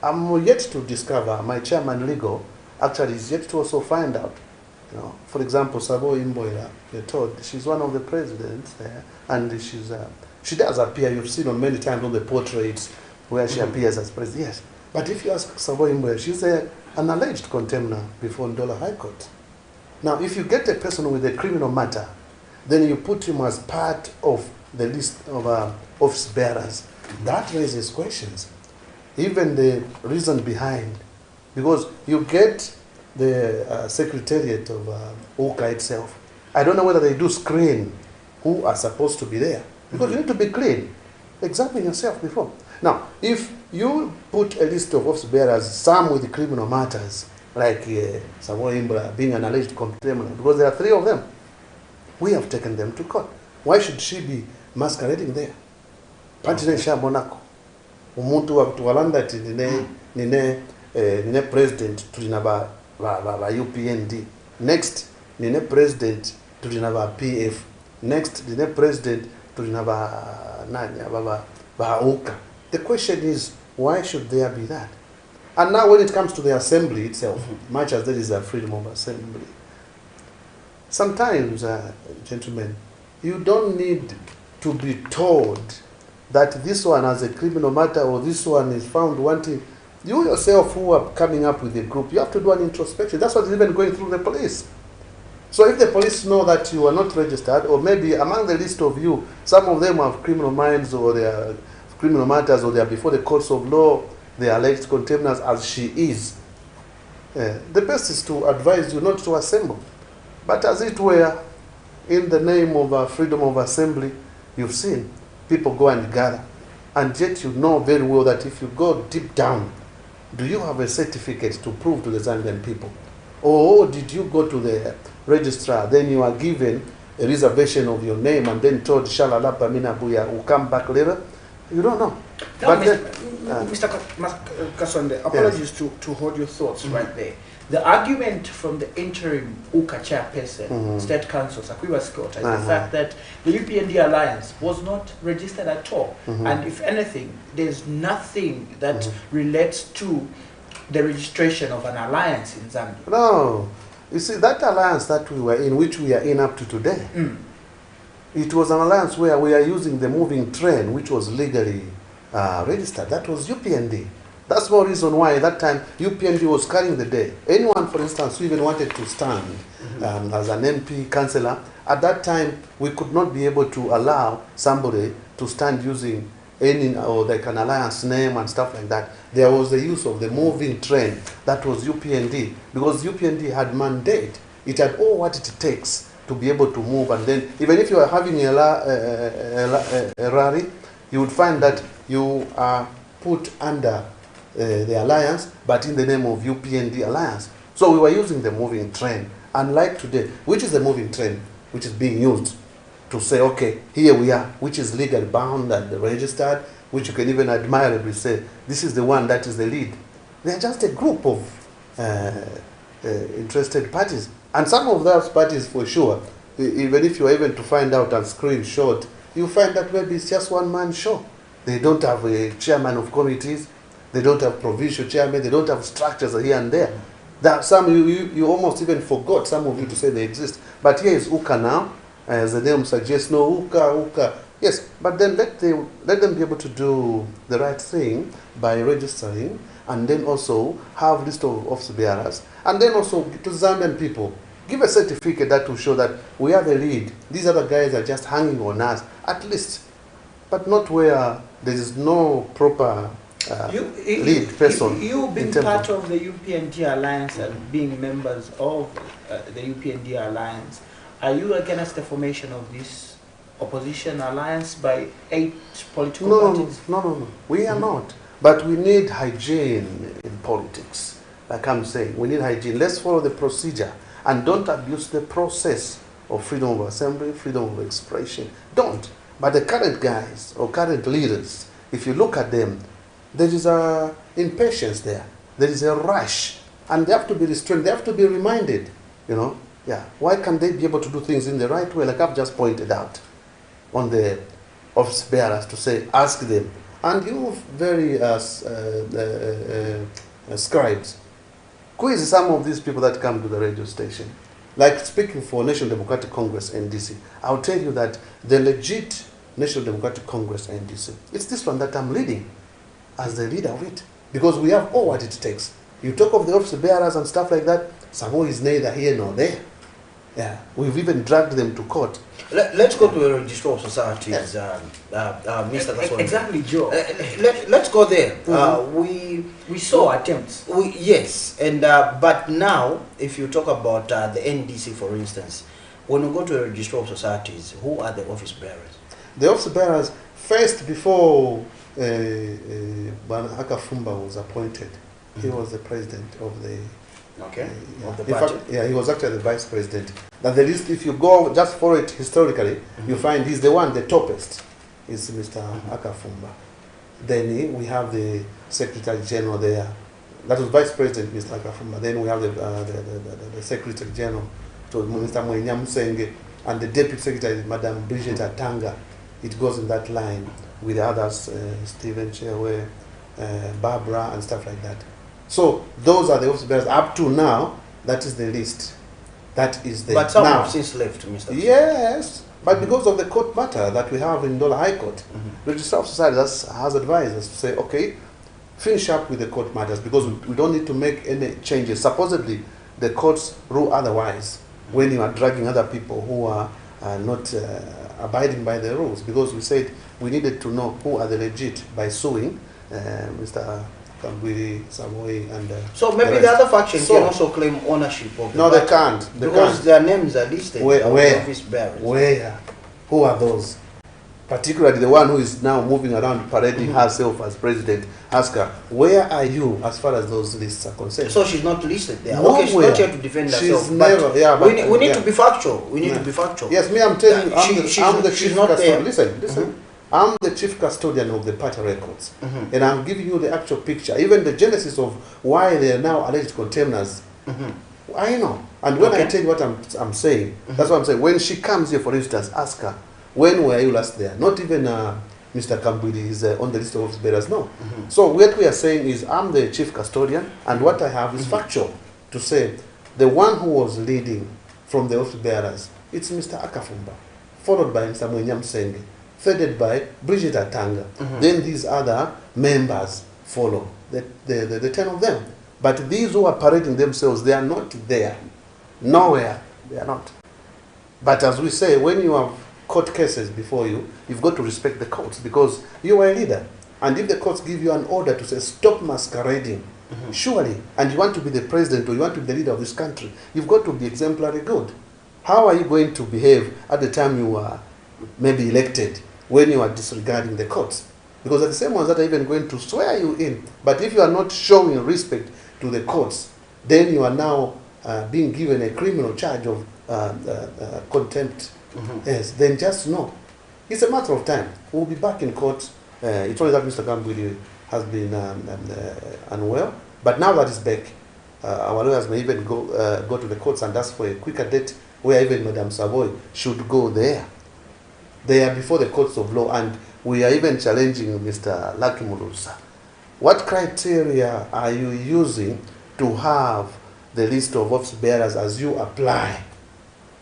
I'm yet to discover. My chairman legal actually is yet to also find out. You know, for example, Sabo Imboila, you're told she's one of the presidents there, and she does appear. You've seen on many times on the portraits where she appears as president. Yes, but if you ask Sabo Imboila, she's an alleged contemner before Ndola High Court. Now, if you get a person with a criminal matter, then you put him as part of the list of office bearers. That raises questions. Even the reason behind, because you get the secretariat of UCA itself. I don't know whether they do screen who are supposed to be there, because you need to be clean. Examine yourself before. Now, if you put a list of office bearers, some with criminal matters, like Samoa Imbra being an alleged contemner, because there are 3 of them. We have taken them to court. Why should she be masquerading there? Patine Shabonako. Umuntu wa kutuwalanda ati nine president tulina ba UPND. Next, nine president tulina ba PF. Next, nine president tulina ba UCA. The question is, why should there be that? And now when it comes to the assembly itself, much as there is a freedom of assembly, sometimes, gentlemen, you don't need to be told that this one has a criminal matter or this one is found wanting. You yourself who are coming up with a group, you have to do an introspection. That's what's even going through the police. So if the police know that you are not registered, or maybe among the list of you, some of them have criminal minds or they are criminal matters or they are before the courts of law, they are alleged contemners as she is, the best is to advise you not to assemble. But as it were, in the name of freedom of assembly, you've seen people go and gather. And yet you know very well that if you go deep down, do you have a certificate to prove to the Zambian people? Or did you go to the registrar, then you are given a reservation of your name and then told, Shalala Pamina Buya, will come back later? You don't know. No, But Mr. Kasonde, apologies to hold your thoughts right there. The argument from the interim UCA chairperson, State Council, Sakwiwa Scott, is the fact that the UPND alliance was not registered at all. And if anything, there's nothing that relates to the registration of an alliance in Zambia. no, you see, that alliance that we were in, which we are in up to today, it was an alliance where we are using the moving train, which was legally registered. That was UPND. That's one reason why at that time UPND was carrying the day. Anyone, for instance, who even wanted to stand as an MP, councillor, at that time we could not be able to allow somebody to stand using any or like an alliance name and stuff like that. There was the use of the moving train. That was UPND, because UPND had mandate. It had all what it takes to be able to move, and then even if you are having a rally, you would find that you are put under the alliance, but in the name of UPND alliance. So we were using the moving train, unlike today, which is the moving train which is being used to say, okay, here we are, which is legally bound and registered, which you can even admirably say, this is the one that is the lead. They are just a group of interested parties. And some of those parties, for sure, even if you are even to find out and screenshot, you find that maybe it's just one-man show. They don't have a chairman of committees, they don't have provincial chairman, they don't have structures here and there. There are some, you almost even forgot, some of you, to say they exist. But here is UCA now, As the name suggests, no, uka. Yes, but then let them be able to do the right thing by registering, and then also have list of office bearers, and then also to Zambian people, give a certificate that will show that we are the lead. These other guys are just hanging on us, at least, but not where there is no proper lead person. You being part of the UPND Alliance and being members of the UPND Alliance, are you against the formation of this opposition alliance by 8 political parties? No. We are not. But we need hygiene in politics. Like I'm saying, we need hygiene. Let's follow the procedure and don't abuse the process of freedom of assembly, freedom of expression. Don't. But the current guys or current leaders, if you look at them, there is a impatience there. There is a rush. And they have to be restrained. They have to be reminded, you know. Yeah. Why can't they be able to do things in the right way, like I've just pointed out on the office bearers to say, ask them. And you very scribes, quiz some of these people that come to the radio station. Like speaking for National Democratic Congress, NDC, I'll tell you that the legit National Democratic Congress, NDC, it's this one that I'm leading as the leader of it. Because we have all what it takes. You talk of the office bearers and stuff like that, Samoa is neither here nor there. Yeah, we've even dragged them to court. Let's go to the Registrar of Societies, Yes. Mr. Kaswani. Exactly, Joe. Let's go there. We saw attempts. Yes, and but now, if you talk about the NDC, for instance, when we go to the Registrar of Societies, who are the office bearers? The office bearers, first before Ban Akafumba was appointed, he was the president of the Of the in party. fact, yeah, he was actually the vice president. But the list, if you go just for it historically, you find he's the one, the toppest, is Mr. Akafumba. Then we have the Secretary General there. That was Vice President, Mr. Akafumba. Then we have the Secretary General, to Mr. Mwenyamsenge, and the Deputy Secretary, Madam Bridget Atanga. It goes in that line with the others, Stephen Chewe, Barbara, and stuff like that. So those are the office bearers up to now. That is the list. That is the But some now. have since left, Mr. Yes, but because of the court matter that we have in Dola High Court, the Registrar of Society has advised us to say, okay, finish up with the court matters because we don't need to make any changes. Supposedly, the courts rule otherwise when you are dragging other people who are not abiding by the rules, because we said we needed to know who are the legit by suing Mr. Kambwiri, Samoi, and So maybe the other faction can also claim ownership of the no, they party, can't. They because can't. their names are listed Where? as Where? office bearers. Where? Who are those? Particularly the one who is now moving around parading herself as president. Ask her, where are you as far as those lists are concerned? So she's not listed there. Nowhere. Okay, she's not here to defend She's herself. never- but yeah, but- we need yeah. to be factual. We need Yeah. to be factual. Yes, me, I'm telling you, She- I'm the she's chief not custodian. there. Listen. I'm the chief custodian of the party records. And I'm giving you the actual picture, even the genesis of why they are now alleged contemners. I know. And when I Okay. tell you what I'm saying, that's what I'm saying. When she comes here, for instance, ask her, when were you last there? Not even Mr. Kambwili is on the list of office bearers, no. So what we are saying is I'm the chief custodian, and what I have is factual to say the one who was leading from the office bearers, it's Mr. Akafumba, followed by Mr. Mwenyamsenge, third by Bridget Atanga. Then these other members follow, the 10 of them. But these who are parading themselves, they are not there. Nowhere. They are not. But as we say, when you have court cases before you, you've got to respect the courts because you are a leader. And if the courts give you an order to say, stop masquerading, surely, and you want to be the president or you want to be the leader of this country, you've got to be exemplary good. How are you going to behave at the time you are maybe elected when you are disregarding the courts? Because they're the same ones that are even going to swear you in. But if you are not showing respect to the courts, then you are now being given a criminal charge of contempt. Yes, then just know. It's a matter of time. We'll be back in court. It's only that Mr. Kambwili has been unwell. But now that he's back, our lawyers may even go to the courts and ask for a quicker date where even Madame Savoy should go there. They are before the courts of law, and we are even challenging Mr. Lucky Mulusa. What criteria are you using to have the list of office bearers as you apply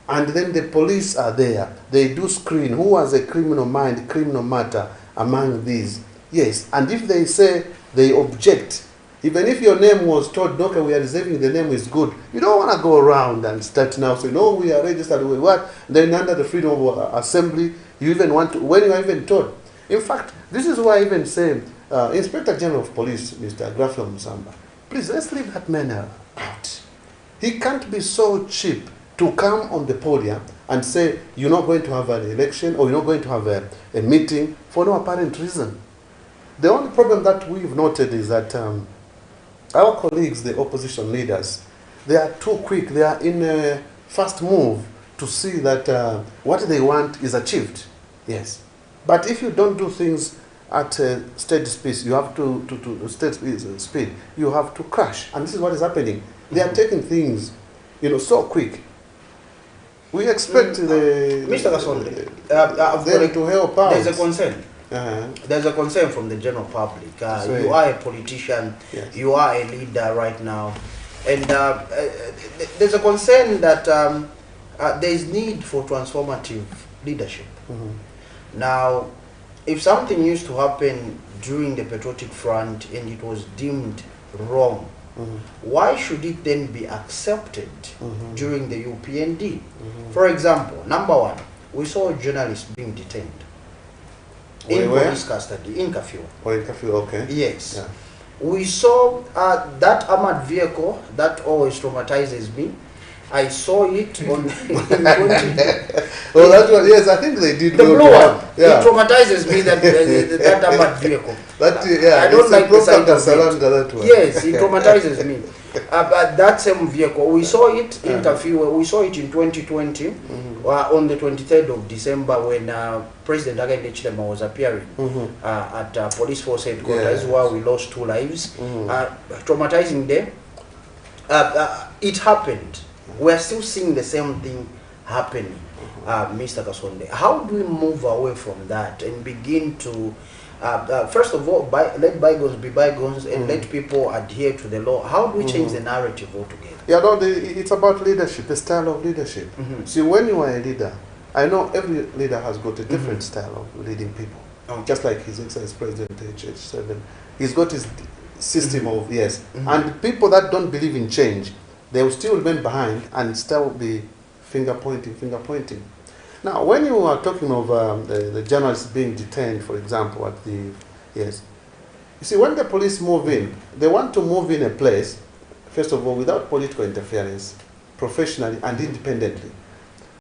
and then the police are there. They do screen who has a criminal mind, criminal matter among these. Yes, and if they say they object, even if your name was told, no, okay, we are reserving the name is good, you don't want to go around and start now saying, no, we are registered with what? Then under the freedom of assembly, you even want to, when you are even told. In fact, this is why I even say, Inspector General of Police, Mr. Grafio Musamba, please, let's leave that man out. He can't be so cheap to come on the podium and say, you're not going to have an election or you're not going to have a meeting for no apparent reason. The only problem that we've noted is that our colleagues, the opposition leaders, they are too quick. They are in a fast move to see that what they want is achieved. Yes. But if you don't do things at steady speed, you have to steady speed, you have to crash. And this is what is happening. They are taking things, so quick. We expect Mr. Kasonde, them to help out. There's a concern. There's a concern from the general public. You are a politician, yes. You are a leader right now, and there's a concern that there is need for transformative leadership. Now, if something used to happen during the Patriotic Front and it was deemed wrong, why should it then be accepted during the UPND? For example, number one, we saw journalists being detained. In police custody, in curfew. Oh, in curfew, okay. Yes. Yeah. We saw that armored vehicle that always traumatizes me. I saw it on. Oh, that one, yes, I think they did. The blue one. Yeah. It traumatizes me that armored vehicle. Yeah, I don't like the sight of it. That one. Yes, it traumatizes me. But that same vehicle, we saw it in curfew. We saw it in 2020. On the 23rd of December when President Hakainde Hichilema was appearing at police force headquarters, where we lost 2 lives. Traumatizing them. It happened. We are still seeing the same thing happening, Mr. Kasonde. How do we move away from that and begin to, first of all, let bygones be bygones and let people adhere to the law? How do we change the narrative altogether? Yeah, no, it's about leadership, the style of leadership. See, when you are a leader, I know every leader has got a different style of leading people. Just like His Excellency President H7, he's got his system of, yes. And people that don't believe in change, they will still remain behind and still be finger pointing. Now, when you are talking of the journalists being detained, for example, at the, yes. You see, when the police move in, they want to move in a place, first of all, without political interference, professionally and independently.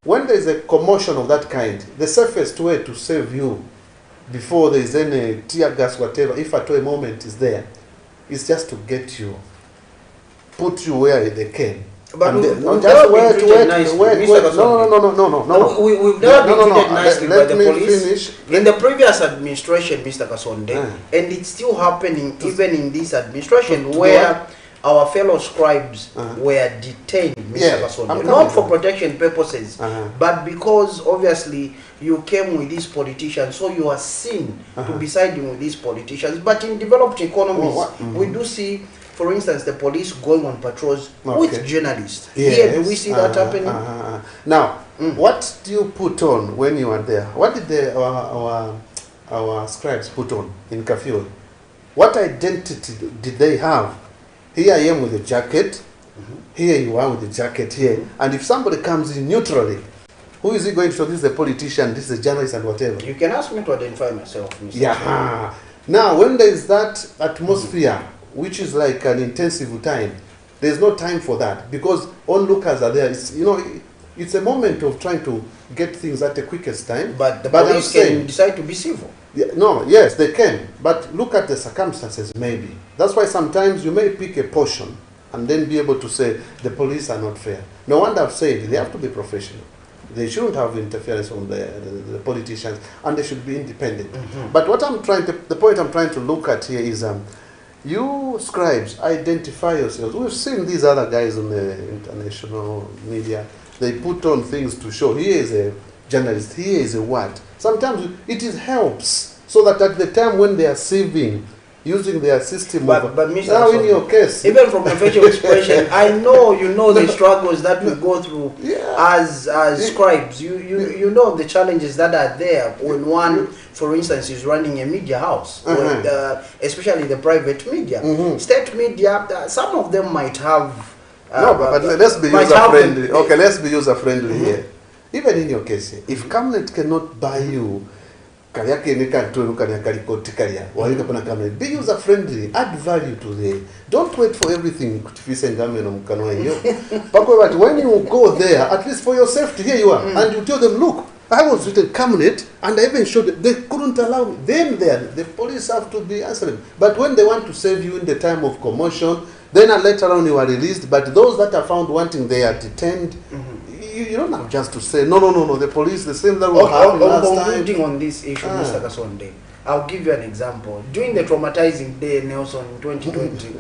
When there is a commotion of that kind, the safest way to save you before there is any tear gas, whatever, if at all a moment is there, is just to get you, put you where they can. But we've no, never been treated nicely. No. We've never been treated nicely by the police. Finish. In the previous administration, Mr. Kasonde, and it's still happening even in this administration, where our fellow scribes were detained, Mr. Kasonde, not for protection purposes, but because obviously you came with these politicians, so you are seen to be siding with these politicians. But in developed economies, we do see, for instance, the police going on patrols with journalists. Yes. Here, do we see that happening? Now, what do you put on when you are there? What did our scribes put on in curfew? What identity did they have? Here I am with a jacket. Here you are with a jacket here. And if somebody comes in neutrally, who is he going to show? This is a politician, this is a journalist and whatever. You can ask me to identify myself, Mr. Yeah. Now, when there is that atmosphere, which is like an intensive time, there's no time for that because onlookers are there. It's, it's a moment of trying to get things at the quickest time. But the police can decide to be civil. Yeah, no, yes, they can. But look at the circumstances, maybe. That's why sometimes you may pick a portion and then be able to say the police are not fair. No wonder I've said they have to be professional. They shouldn't have interference from the politicians, and they should be independent. But what the point I'm trying to look at here is, you scribes, identify yourselves. We've seen these other guys on the international media. They put on things to show, here is a journalist, here is a what. Sometimes it helps, so that at the time when they are saving, using their system. But Mr. Now in Sonde, your case, even from your facial expression, I know you know the struggles that we go through as scribes. You know the challenges that are there when one, for instance, is running a media house, when especially the private media. State media, some of them might have. No, but let's be user friendly. Okay, let's be user friendly here. Even in your case, if Camnet cannot buy you, be user friendly, add value to the. Don't wait for everything. But when you go there, at least for your safety, here you are, and you tell them, look, I was with a Camnet, and I even showed them, they couldn't allow me. Then the police have to be answering. But when they want to save you in the time of commotion, then later on you are released. But those that are found wanting, they are detained. You don't have just to say, no, the police, the same that will happen last time. On this issue, Mr. Kasonde, I'll give you an example. During the traumatizing day, Nelson, in 2020,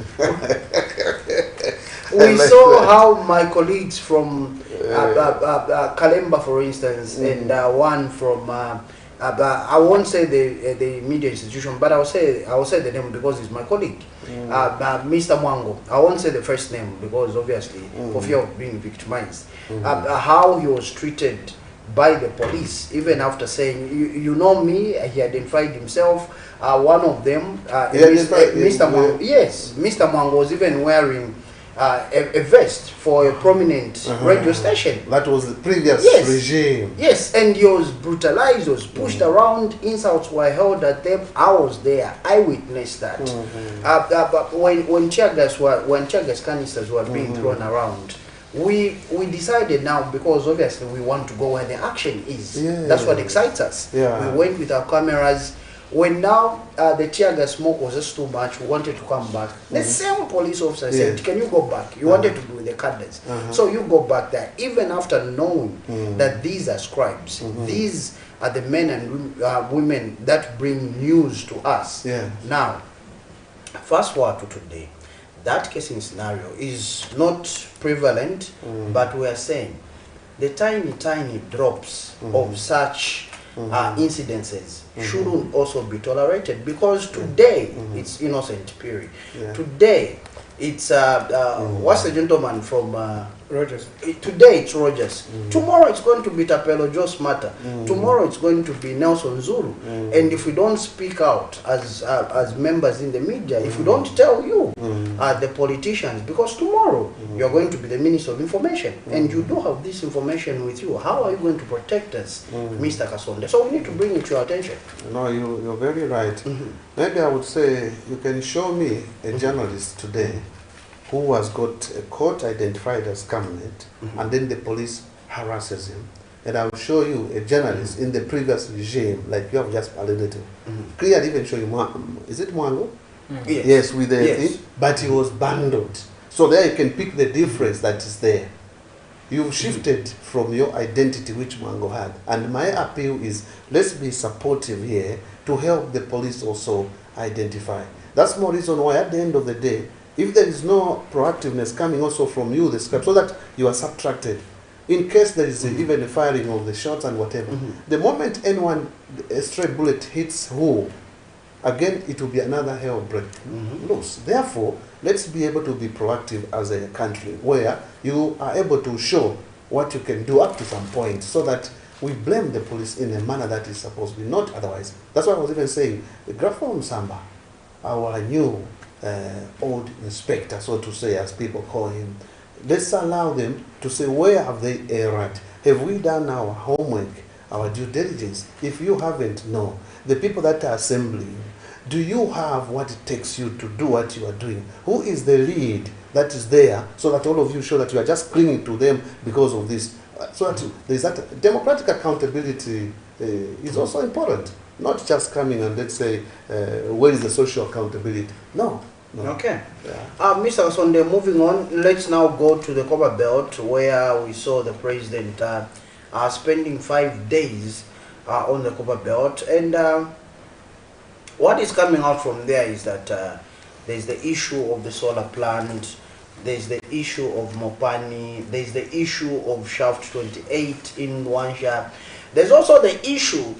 we saw how my colleagues from Kalemba, for instance, and one from, I won't say the media institution, but I'll say the name because he's my colleague, Mr. Mwango. I won't say the first name because obviously for fear of being victimized. How he was treated by the police, even after saying, you know me, he identified himself. One of them, Mr. Mwango, yes, Mr. Mwango was even wearing a vest for a prominent radio station. That was the previous regime. Yes, and he was brutalized, was pushed around, insults were held at them. I was there, I witnessed that. But when tear gas canisters were being thrown around, we decided now, because obviously we want to go where the action is. That's what excites us. We went with our cameras. When now the tear gas smoke was just too much, we wanted to come back. The same police officer said, can you go back? You wanted to do the cadets. So you go back there, even after knowing that these are scribes. These are the men and women that bring news to us. Now, fast forward to today. That casing scenario is not prevalent, but we are saying the tiny drops of such incidences shouldn't also be tolerated, because today it's innocent, period. Today it's what's the gentleman from Rogers. Today it's Rogers. Tomorrow it's going to be Tapelo Joe Smarter. Tomorrow it's going to be Nelson Zulu. And if we don't speak out as members in the media, if we don't tell you, the politicians, because tomorrow you're going to be the Minister of Information, and you do have this information with you, how are you going to protect us, Mr. Kasonde? So we need to bring it to your attention. No, you're very right. Maybe I would say you can show me a journalist today who has got a court identified as Camnet, and then the police harasses him. And I will show you a journalist in the previous regime, like you have just alluded to. Clearly even show you, is it Mwango? Yes, with the thing, but he was bundled. So there you can pick the difference that is there. You've shifted from your identity which Mwango had. And my appeal is, let's be supportive here to help the police also identify. That's more reason why at the end of the day, if there is no proactiveness coming also from you, the scribe, so that you are subtracted, in case there is even a firing of the shots and whatever, the moment anyone, a stray bullet hits who, again it will be another hell break loose. Therefore, let's be able to be proactive as a country, where you are able to show what you can do up to some point, so that we blame the police in a manner that is supposed to be, not otherwise. That's why I was even saying, the Grafo Msamba, our new old inspector, so to say, as people call him, let's allow them to say, where have they erred? Have we done our homework, our due diligence? If you haven't, no. The people that are assembling, do you have what it takes you to do what you are doing? Who is the lead that is there, so that all of you show that you are just clinging to them because of this? So that there is that democratic accountability is also important. Not just coming and let's say, where is the social accountability? No. Okay. Mr. Kasonde, moving on, let's now go to the Copper Belt, where we saw the president spending 5 days on the Copper Belt. And what is coming out from there is that there's the issue of the solar plant, there's the issue of Mopani, there's the issue of Shaft 28 in Wansha. There's also the issue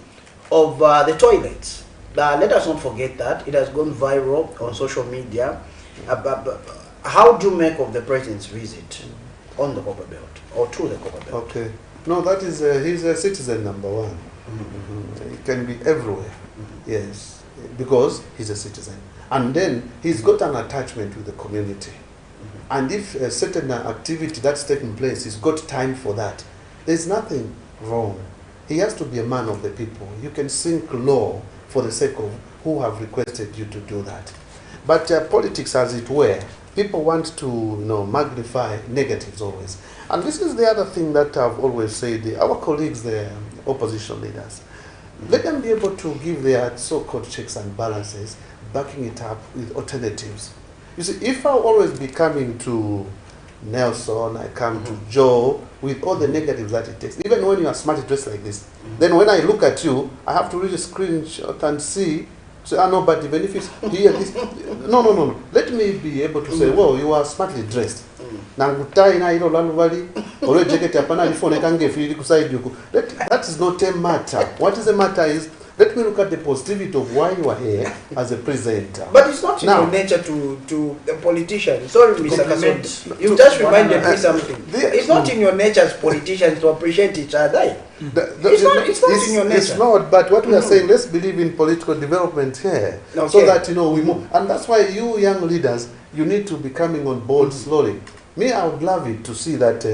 of the toilets. let us not forget that it has gone viral on social media. But how do you make of the president's visit on the Copper Belt or to the Copper Belt? Okay. No, that is, he's a citizen number one. He can be everywhere. Yes, because he's a citizen. And then he's got an attachment with the community. And if a certain activity that's taking place, he's got time for that, there's nothing wrong. He has to be a man of the people. You can sink low for the sake of who have requested you to do that. But politics, as it were, people want to magnify negatives always. And this is the other thing that I've always said, our colleagues, the opposition leaders, let them be able to give their so-called checks and balances, backing it up with alternatives. You see, if I always be coming to Nelson, I come to Joe with all the negatives that it takes, even when you are smartly dressed like this, then when I look at you, I have to really screenshot and see, say, no, but the benefits here, this, no. Let me be able to say, well, you are smartly dressed. That is not a matter. What is the matter is, let me look at the positivity of why you are here as a presenter. But it's not in your nature to a politician. Sorry, Mr. Kasson. You just reminded me something. It's not in your nature as politicians to appreciate each other. It's not in your nature. It's not, but what we are saying, let's believe in political development here. Okay. So that, we move. And that's why you young leaders, you need to be coming on board slowly. Me, I would love it to see that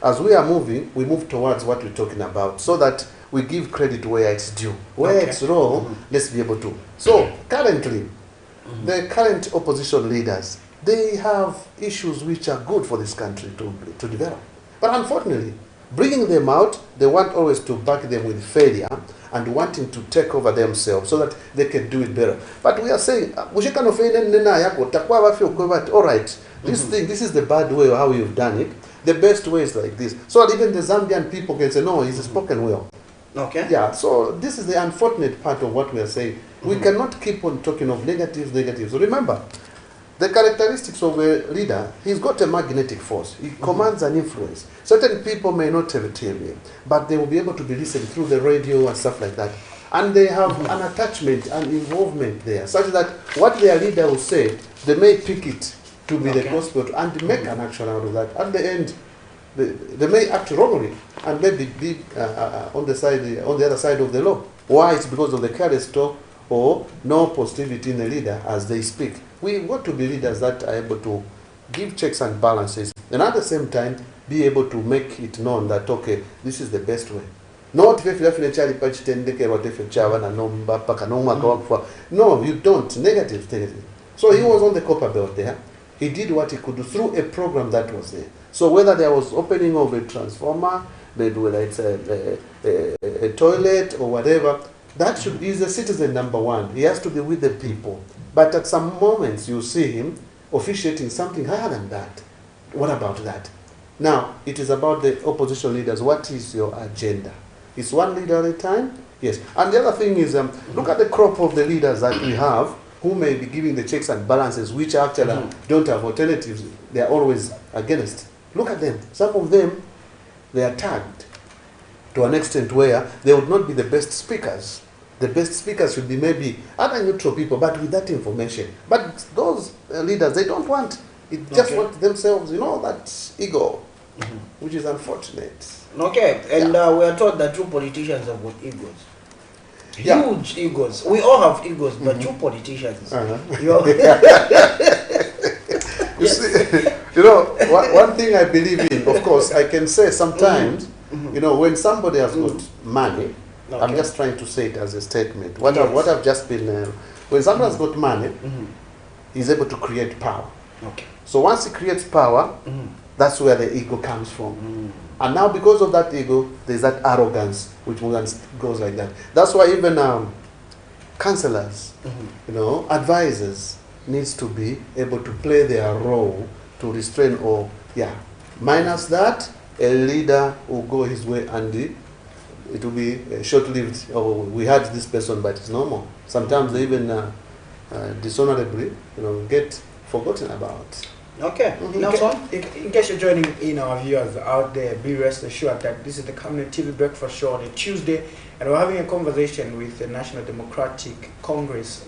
as we are moving, we move towards what we're talking about, so that we give credit where it's due. Where it's wrong, let's be able to. So currently, the current opposition leaders, they have issues which are good for this country to develop. But unfortunately, bringing them out, they want always to back them with failure and wanting to take over themselves so that they can do it better. But we are saying, all right, this is the bad way of how you've done it. The best way is like this. So that even the Zambian people can say, no, he's spoken well. Okay. Yeah, so this is the unfortunate part of what we are saying. We cannot keep on talking of negatives. Remember, the characteristics of a leader, he's got a magnetic force. He commands an influence. Certain people may not have a TV, but they will be able to be listened through the radio and stuff like that. And they have an attachment and involvement there, such that what their leader will say, they may pick it to be the gospel and make an action out of that. At the end, they may act wrongly and maybe be on the other side of the law. Why? It's because of the careless talk or no positivity in the leader as they speak. We want to be leaders that are able to give checks and balances, and at the same time be able to make it known that, okay, this is the best way. Not no, you don't. Negative. So he was on the Copper Belt there. He did what he could do through a program that was there. So whether there was opening of a transformer, maybe whether it's a toilet or whatever, that should be the citizen number one. He has to be with the people. But at some moments you see him officiating something higher than that. What about that? Now, it is about the opposition leaders. What is your agenda? Is one leader at a time? Yes. And the other thing is, look at the crop of the leaders that we have who may be giving the checks and balances, which actually don't have alternatives. They are always against. Look at them. Some of them, they are tagged to an extent where they would not be the best speakers. The best speakers should be maybe other neutral people, but with that information. But those leaders, they don't want. It just want themselves, that ego, which is unfortunate. Okay, and we are told that true politicians have got egos. Huge egos. We all have egos, but true politicians. You see, one thing I believe in, of course, I can say sometimes, when somebody has got money, I'm just trying to say it as a statement. What I've just been, when somebody has got money, he's able to create power. Okay. So once he creates power, that's where the ego comes from. And now because of that ego, there's that arrogance, which goes like that. That's why even counselors, advisors, needs to be able to play their role to restrain or, minus that, a leader will go his way and it will be short-lived. Oh, we had this person, but it's normal. Sometimes they even dishonorably, get forgotten about. Okay. In case you're joining in, our viewers out there, be rest assured that this is the Camnet TV Breakfast Show on a Tuesday, and we're having a conversation with the National Democratic Congress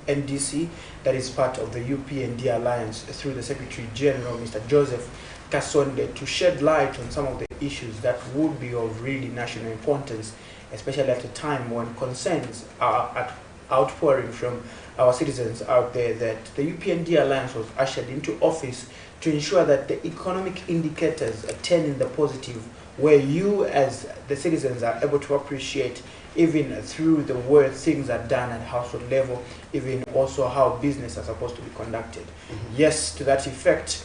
NDC, that is part of the UPND Alliance, through the Secretary General, Mr. Joseph Kasonde, to shed light on some of the issues that would be of really national importance, especially at a time when concerns are outpouring from our citizens out there that the UPND Alliance was ushered into office to ensure that the economic indicators turn in the positive, where you as the citizens are able to appreciate even through the way things are done at household level, even also how business are supposed to be conducted. Yes, to that effect,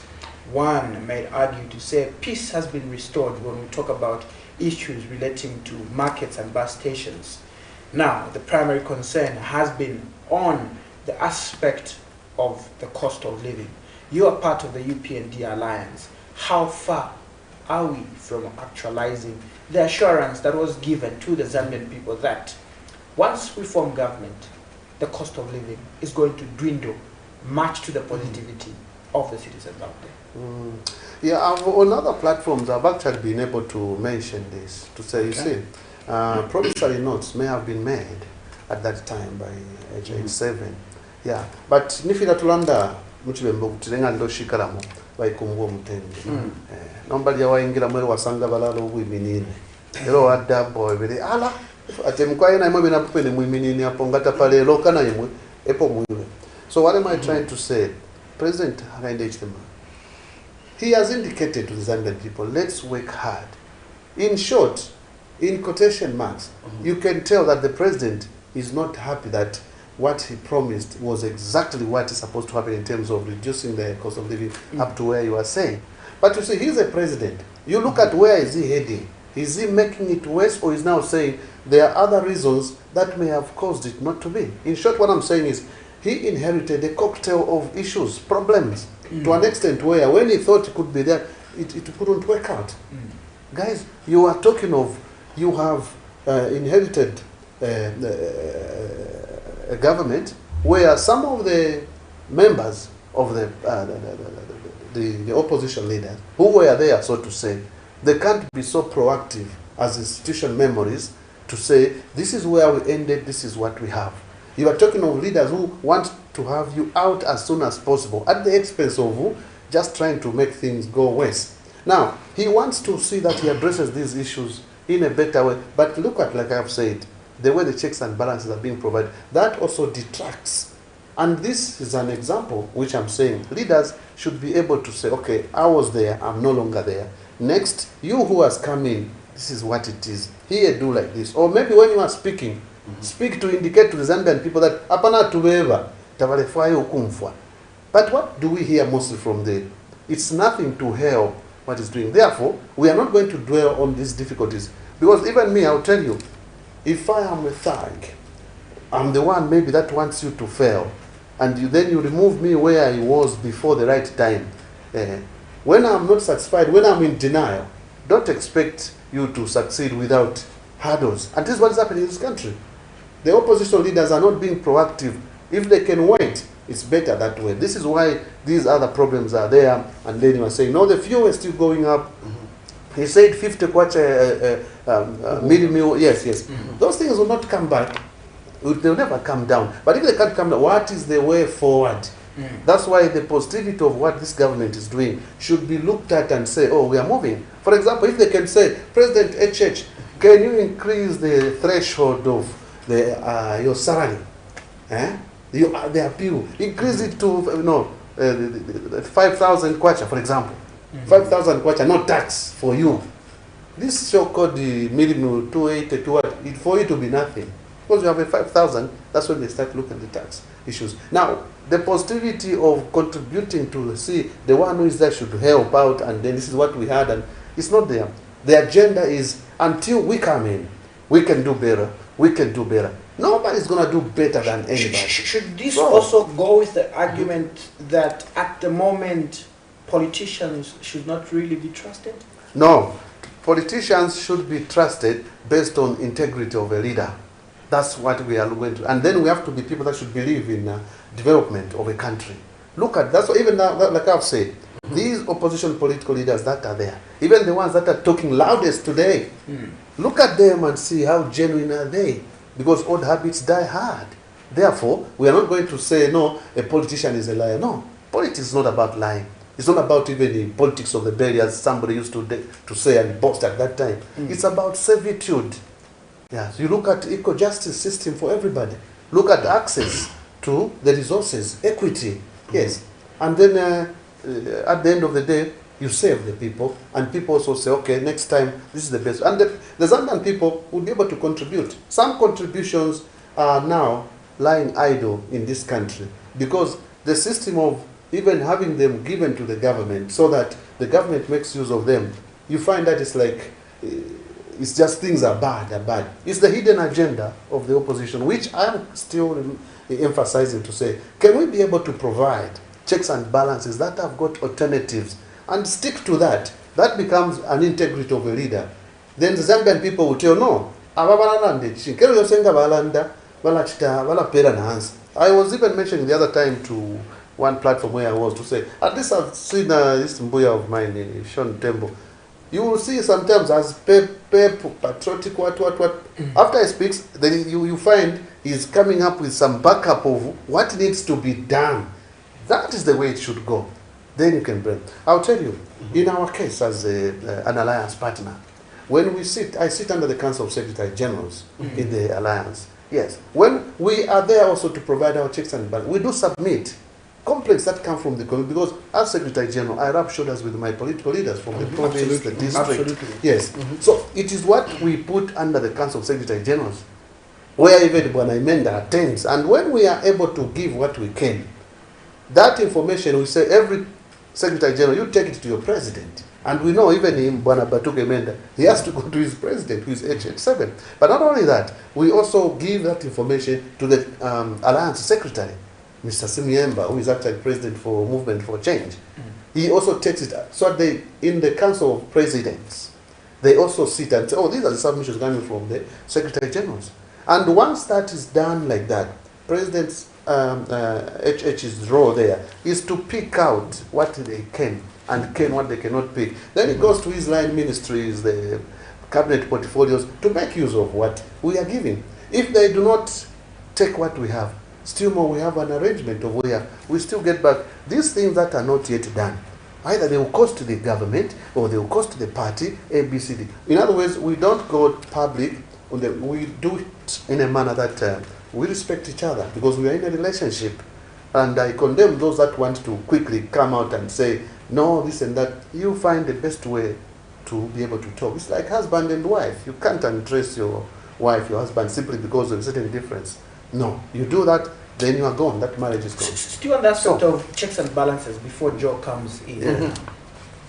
one may argue to say peace has been restored when we talk about issues relating to markets and bus stations. Now, the primary concern has been on the aspect of the cost of living. You are part of the UPND Alliance. How far are we from actualizing the assurance that was given to the Zambian people that once we form government, the cost of living is going to dwindle much to the positivity of the citizens out there? Yeah, on other platforms, I've actually been able to mention this, to say, you see, promissory notes may have been made at that time by age 7. Yeah, but nifira tulanda muchibembo kutenga ndo shikalamu baikumbwa mutende. Nombali ya waingira mwele wasanga balalo bwiminine. Ero adabo ebere ala ate mukwaye na imwe napene mwiminine hapo ngata pale loka na imwe epo mwiwe. So what am I trying to say? President Hakainde Hichilema, he has indicated to the Zambian people, let's work hard. In short, in quotation marks, you can tell that the president is not happy that what he promised was exactly what is supposed to happen in terms of reducing the cost of living up to where you are saying. But you see, he's a president. You look at where is he heading. Is he making it worse, or is now saying there are other reasons that may have caused it not to be? In short, what I'm saying is he inherited a cocktail of issues, problems, to an extent where when he thought it could be there, it couldn't work out. Guys, you are talking of, you have inherited a government where some of the members of the opposition leaders who were there, so to say, they can't be so proactive as institution memories to say, this is where we ended, this is what we have. You are talking of leaders who want to have you out as soon as possible at the expense of just trying to make things go worse. Now, he wants to see that he addresses these issues in a better way, but look at, like I've said, the way the checks and balances are being provided, that also detracts. And this is an example which I'm saying leaders should be able to say, okay, I was there, I'm no longer there. Next, you who has come in, this is what it is. Here, do like this. Or maybe when you are speaking, speak to indicate to the Zambian people that apana tuweva tavalefwayo kumfwa. But what do we hear mostly from them? It's nothing to help what is doing. Therefore, we are not going to dwell on these difficulties. Because even me, I'll tell you, if I am a thug, I'm the one maybe that wants you to fail, and then you remove me where I was before the right time. When I'm not satisfied, when I'm in denial, don't expect you to succeed without hurdles. And this is what is happening in this country. The opposition leaders are not being proactive. If they can wait, it's better that way. This is why these other problems are there. And then you are saying, no, the fuel is still going up. He said 50 kwacha meal. Yes. Those things will not come back. They'll never come down. But if they can't come down, what is the way forward? That's why the positivity of what this government is doing should be looked at and say, oh, we are moving. For example, if they can say, President HH, can you increase the threshold of your salary? The appeal. Increase it to 5,000 kwacha, for example. 5,000 kwacha, no tax for you. This so-called minimum 280, for you to be nothing. Because you have a 5,000, that's when they start looking at the tax issues. Now, the positivity of contributing to see the one who is there should help out, and then this is what we had, and it's not there. The agenda is until we come in, we can do better, we can do better. Nobody's going to do better than anybody. Should this also go with the argument that at the moment politicians should not really be trusted? No. Politicians should be trusted based on integrity of a leader. That's what we are going to. And then we have to be people that should believe in development of a country. Look at that's what, even now, like I've said, these opposition political leaders that are there, even the ones that are talking loudest today, look at them and see how genuine are they, because old habits die hard. Therefore, we are not going to say no, a politician is a liar. No, politics is not about lying. It's not about even the politics of the belly, as somebody used to say and boast at that time. It's about servitude. Yes, you look at equal justice system for everybody. Look at access to the resources, equity. Yes, and then at the end of the day, you save the people, and people also say, okay, next time this is the best. And the Zambian people will be able to contribute. Some contributions are now lying idle in this country because the system of even having them given to the government so that the government makes use of them, you find that it's like, it's just things are bad. It's the hidden agenda of the opposition, which I'm still emphasizing to say, can we be able to provide checks and balances that have got alternatives and stick to that? That becomes an integrity of a leader. Then the Zambian people will tell, no, I was even mentioning the other time to one platform where I was to say, at least I've seen this Mbuya of mine, Sean Tembo. You will see sometimes as patriotic, what. After he speaks, then you find he's coming up with some backup of what needs to be done. That is the way it should go. Then you can bring. I'll tell you, in our case as an alliance partner, when we sit, I sit under the Council of Secretary Generals in the alliance. Yes. When we are there also to provide our checks and balances, we do submit complaints that come from the community, because as Secretary General, I rub shoulders with my political leaders from the province, the district. Yes. So it is what we put under the Council of Secretary Generals, where even Bwana Imenda attends. And when we are able to give what we can, that information, we say every Secretary General, you take it to your president. And we know even him, Bwana Batuke Menda, he has to go to his president, who is HH7. But not only that, we also give that information to the Alliance Secretary, Mr. Simiemba, who is actually president for Movement for Change. He also takes it. So they, in the Council of Presidents, they also sit and say, oh, these are the submissions coming from the Secretary Generals. And once that is done like that, President's HH's role there is to pick out what they can and what they cannot pick. Then it goes to his line ministries, the cabinet portfolios, to make use of what we are giving. If they do not take what we have, still more we have an arrangement of where we still get back these things that are not yet done. Either they will cost the government or they will cost the party, A, B, C, D. In other words, we don't go public, we do it in a manner that we respect each other, because we are in a relationship. And I condemn those that want to quickly come out and say, no, this and that. You find the best way to be able to talk. It's like husband and wife. You can't undress your wife, your husband, simply because of a certain difference. No, you do that, then you are gone. That marriage is gone. Still on that sort of checks and balances before Joe comes in.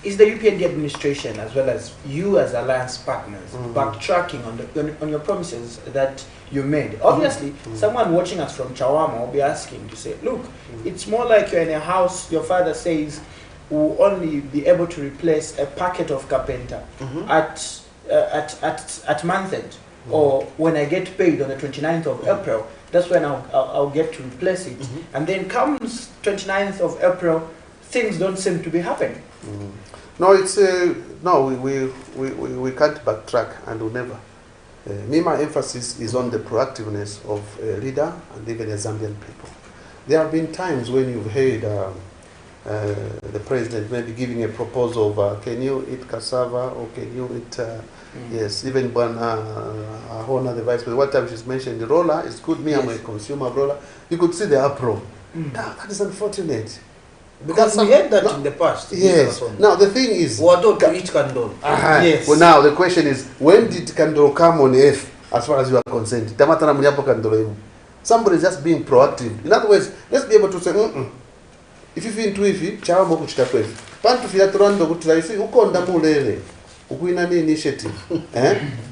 Is the UPND administration, as well as you as alliance partners, backtracking on your promises that you made? Obviously, someone watching us from Chawama will be asking to say, look, it's more like you're in a house, your father says will only be able to replace a packet of carpenter at month end, or when I get paid on the 29th of April, that's when I'll get to replace it. And then comes 29th of April, things don't seem to be happening. No, it's no. We can't backtrack, and we'll never. Me, my emphasis is on the proactiveness of a leader and even the Zambian people. There have been times when you've heard the president maybe giving a proposal of can you eat cassava or can you eat yes, even when Hona, the vice president, what time she's mentioned the roller is good. Me, I'm a consumer of roller. You could see the uproar. That is unfortunate. Because we had that in the past. Yes. Now the thing is, what to each candle? Yes. Well, now the question is, when did candle come on earth, as far as you are concerned? Somebody is just being proactive. In other words, let's be able to say, if you feel too iffy, chawa moku chitapwe. Pantu fila turando kutila ifi, ukonda mulele. Ukuina ni initiative.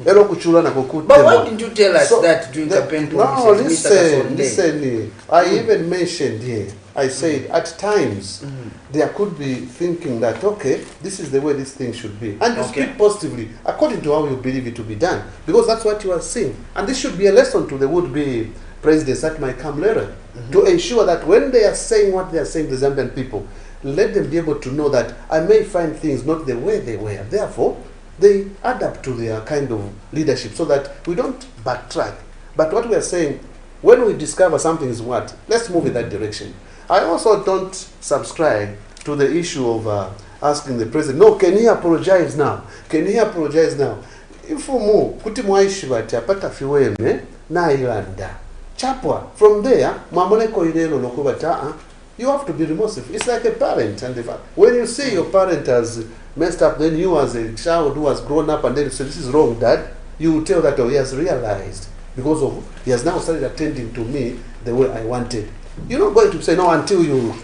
Ero kuchula na kukuti. But why didn't you tell us that during campaign? No, listen. I even mentioned here. I said at times there could be thinking that okay, this is the way this thing should be, and you speak positively according to how you believe it to be done, because that's what you are seeing, and this should be a lesson to the would-be presidents that might come later, to ensure that when they are saying what they are saying to the Zambian people, let them be able to know that I may find things not the way they were. Therefore, they adapt to their kind of leadership so that we don't backtrack. But what we are saying, when we discover something is what, let's move in that direction. I also don't subscribe to the issue of asking the president, no, can he apologize now? Can he apologize now? If mu kuti mwaishi bati apata fiweme na ilanda chapwa from there mwamoleko ilelo lokubata you have to be remorseful. It's like a parent, and when you see your parent has messed up, then you as a child who has grown up and then you say this is wrong, dad, you will tell that, oh, he has realized because of he has now started attending to me the way I wanted. You're not going to say no until you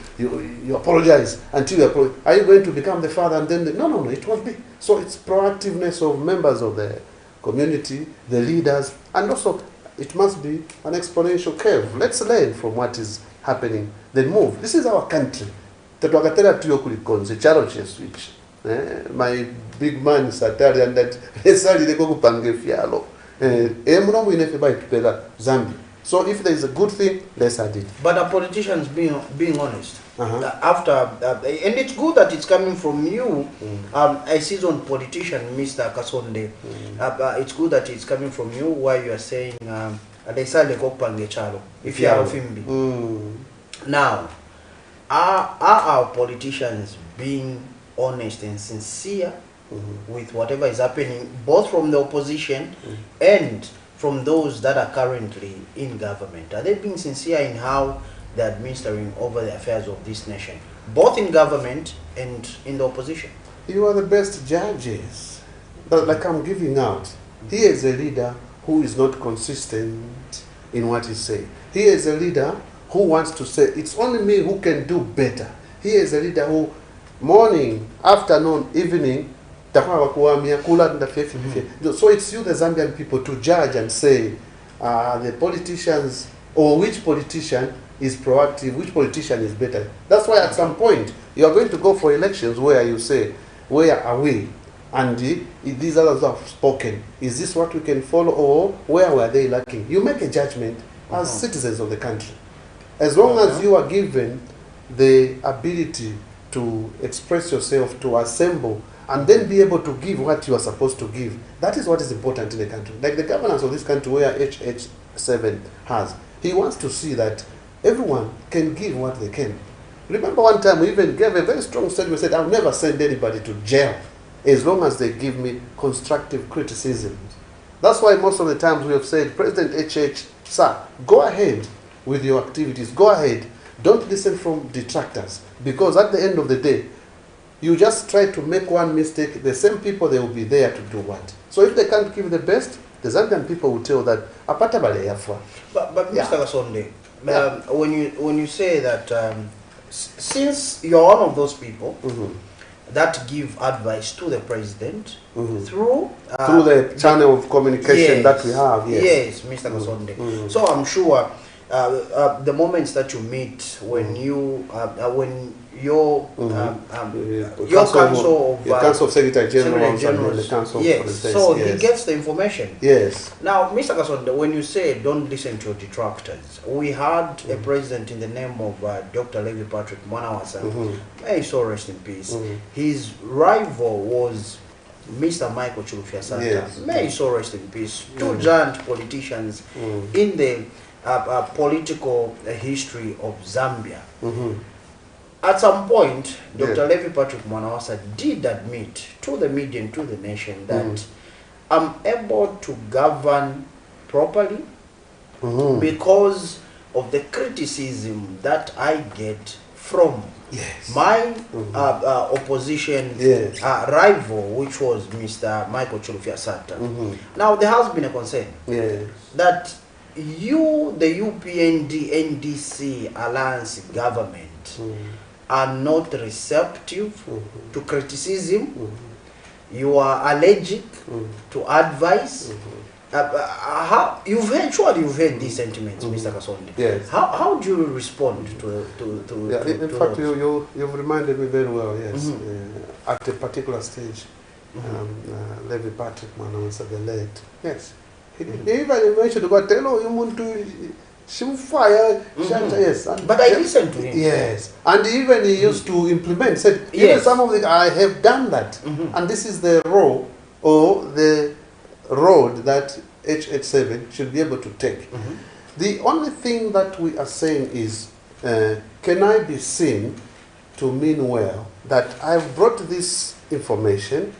apologize, until you apologize. Are you going to become the father and then no, it won't be. So it's proactiveness of members of the community, the leaders, and also it must be an exponential curve. Let's learn from what is happening, then move. This is our country. My big man is Atari and that Zambia. So if there is a good thing, let's add it. But are politicians being honest? After and it's good that it's coming from you, a seasoned politician, Mr. Kasonde. It's good that it's coming from you, where you are saying if you are of him. Now, are our politicians being honest and sincere with whatever is happening, both from the opposition and from those that are currently in government? Are they being sincere in how they're administering over the affairs of this nation, both in government and in the opposition? You are the best judges. But like I'm giving out, here is a leader who is not consistent in what he says. Here is a leader who wants to say, it's only me who can do better. Here is a leader who, morning, afternoon, evening, so it's you, the Zambian people, to judge and say the politicians, or which politician is proactive, which politician is better. That's why at some point you are going to go for elections where you say, where are we? And these others have spoken. Is this what we can follow, or where were they lacking? You make a judgment as citizens of the country. As long as you are given the ability to express yourself, to assemble, and then be able to give what you are supposed to give. That is what is important in the country. Like the governance of this country where HH7 has. He wants to see that everyone can give what they can. Remember one time we even gave a very strong statement. We said, I'll never send anybody to jail as long as they give me constructive criticism. That's why most of the times we have said, President HH, sir, go ahead with your activities. Go ahead. Don't listen from detractors. Because at the end of the day, you just try to make one mistake, the same people, they will be there to do what. So if they can't give the best, the Zambian people will tell that apata bale yafwa. But Mr. Kasonde, when you say that since you're one of those people that give advice to the president through the channel of communication that we have, yes, Mr. Kasonde. So I'm sure the moments that you meet when you your council of secretary generals and the council yes, for the states, so he gets the information. Yes. Now, Mr. Kasonde, when you say don't listen to your detractors, we had a president in the name of Dr. Levi Patrick Mwanawasa. May he so rest in peace. His rival was Mr. Michael Chulufya Sata. Yes. May he so rest in peace. Two giant politicians in the political history of Zambia. At some point, Dr. Levi Patrick Mwanawasa did admit to the media and to the nation that I'm able to govern properly because of the criticism that I get from my opposition rival, which was Mr. Michael Chulufya Sata. Now, there has been a concern that you, the UPND-NDC alliance government, are not receptive to criticism. You are allergic to advice. How you've heard these sentiments, Mr. Kasonde. Yes. How do you respond to in fact, you've reminded me very well. Yes. At a particular stage, Levi Patrick Mwanawasa the late. Yes. He even mentioned about tell you want to she will fire. Yes, and But I listened to him. Yes, and even he used to implement. Said, even Yes. some of the I have done that, and this is the road or the road that HH7 should be able to take. The only thing that we are saying is, can I be seen to mean well that I've brought this information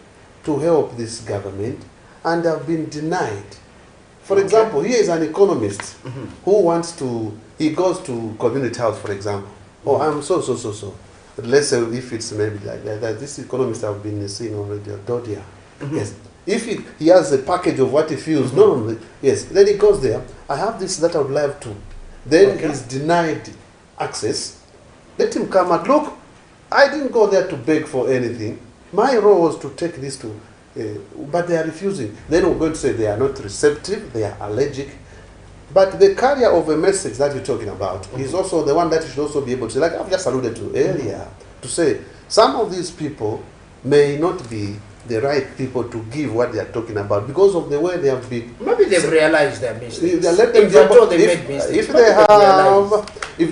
to help this government and I've been denied. For example, here is an economist who wants to, he goes to community house, for example. Oh, I'm so. Let's say if it's maybe like that, this economist I've been seeing already, Dodia. Yes. If he has a package of what he feels, yes, then he goes there. I have this that I would like to. Then he's denied access. Let him come out. Look, I didn't go there to beg for anything. My role was to take this to, but they are refusing. Then we're going to say they are not receptive, they are allergic. But the carrier of a message that you're talking about is also the one that you should also be able to, like I've just alluded to earlier, to say some of these people may not be the right people to give what they are talking about because of the way they have been. Maybe they've realized their mistakes. Let them If at all they made mistakes. if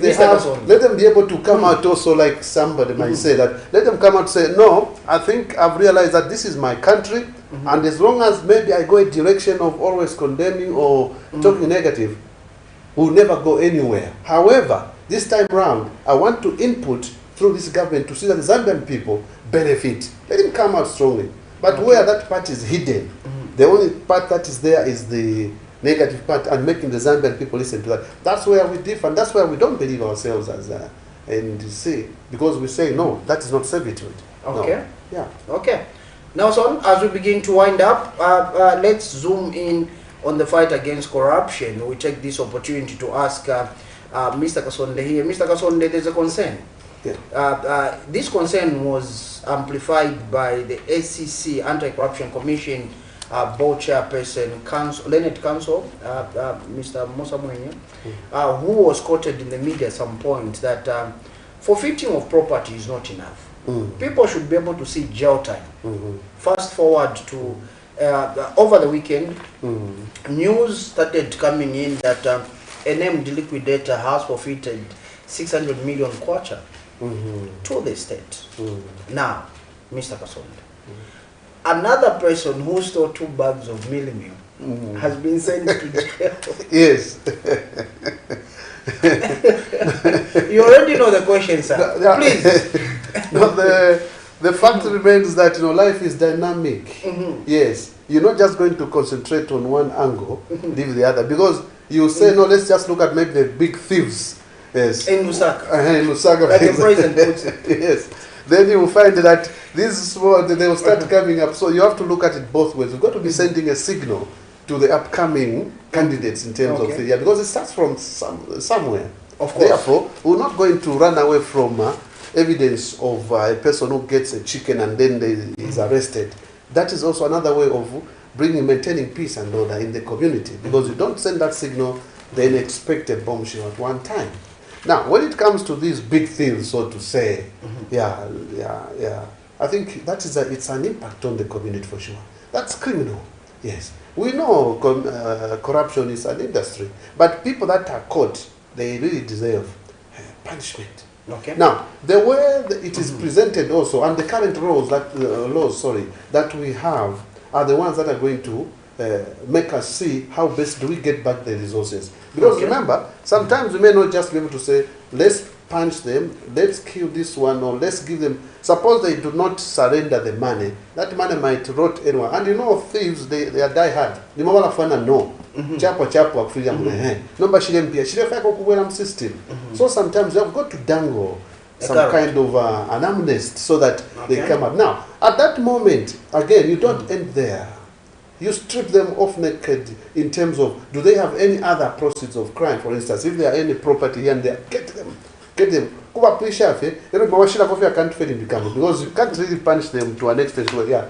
they have, let them be able to come out also, like somebody might say that, let them come out and say, no, I think I've realized that this is my country, and as long as maybe I go a direction of always condemning or talking negative, we'll never go anywhere. However, this time round, I want to input through this government to see that the Zambian people benefit. Let him come out strongly. But where that part is hidden, the only part that is there is the negative part, and making the Zambian people listen to that. That's where we differ, and that's where we don't believe ourselves as NDC, because we say, no, that is not servitude. Okay. No. Yeah. Okay. Now, son, as we begin to wind up, let's zoom in on the fight against corruption. We take this opportunity to ask Mr. Kasonde here. Mr. Kasonde, there's a concern. Yeah. This concern was amplified by the ACC, Anti-Corruption Commission board chairperson, Leonard Council, Mr. Musa Mwenye, who was quoted in the media at some point that forfeiting of property is not enough. People should be able to see jail time. Fast forward to over the weekend, news started coming in that a named liquidator has forfeited 600 million kwacha to the state. Now, Mr. Kasonde, another person who stole 2 bags of mealie has been sent to jail. Yes. You already know the question, sir. Please. No, the fact remains that life is dynamic. Yes, you're not just going to concentrate on one angle, leave the other, because you say no. Let's just look at maybe the big thieves. Yes. In Lusaka. In Lusaka, like the president puts it. Yes. Then you will find that this is what they will start coming up. So you have to look at it both ways. You've got to be sending a signal to the upcoming candidates in terms of the because it starts from somewhere. Of course. Therefore, we're not going to run away from evidence of a person who gets a chicken and then is arrested. That is also another way of maintaining peace and order in the community, because you don't send that signal then expect a bombshell at one time. Now, when it comes to these big things, so to say, I think that is it's an impact on the community for sure. That's criminal. Yes, we know corruption is an industry, but people that are caught, they really deserve punishment. Okay. Now, the way it is presented also, and the current laws that we have are the ones that are going to make us see how best do we get back the resources. Because remember, sometimes we may not just be able to say, let's punch them, let's kill this one, or let's give them, suppose they do not surrender the money, that money might rot anywhere. And thieves, they are die hard. No. Chapo akufiria mwehe. Nomba shile mpia. Shile faya kukuwela system. So sometimes you have got to dangle some kind of an amnesty so that they come up. Now, at that moment, again, you don't end there. You strip them off naked in terms of, do they have any other proceeds of crime, for instance, if there are any property here and there, get them. Kuba police can't fail in become, because you can't really punish them to an extent where,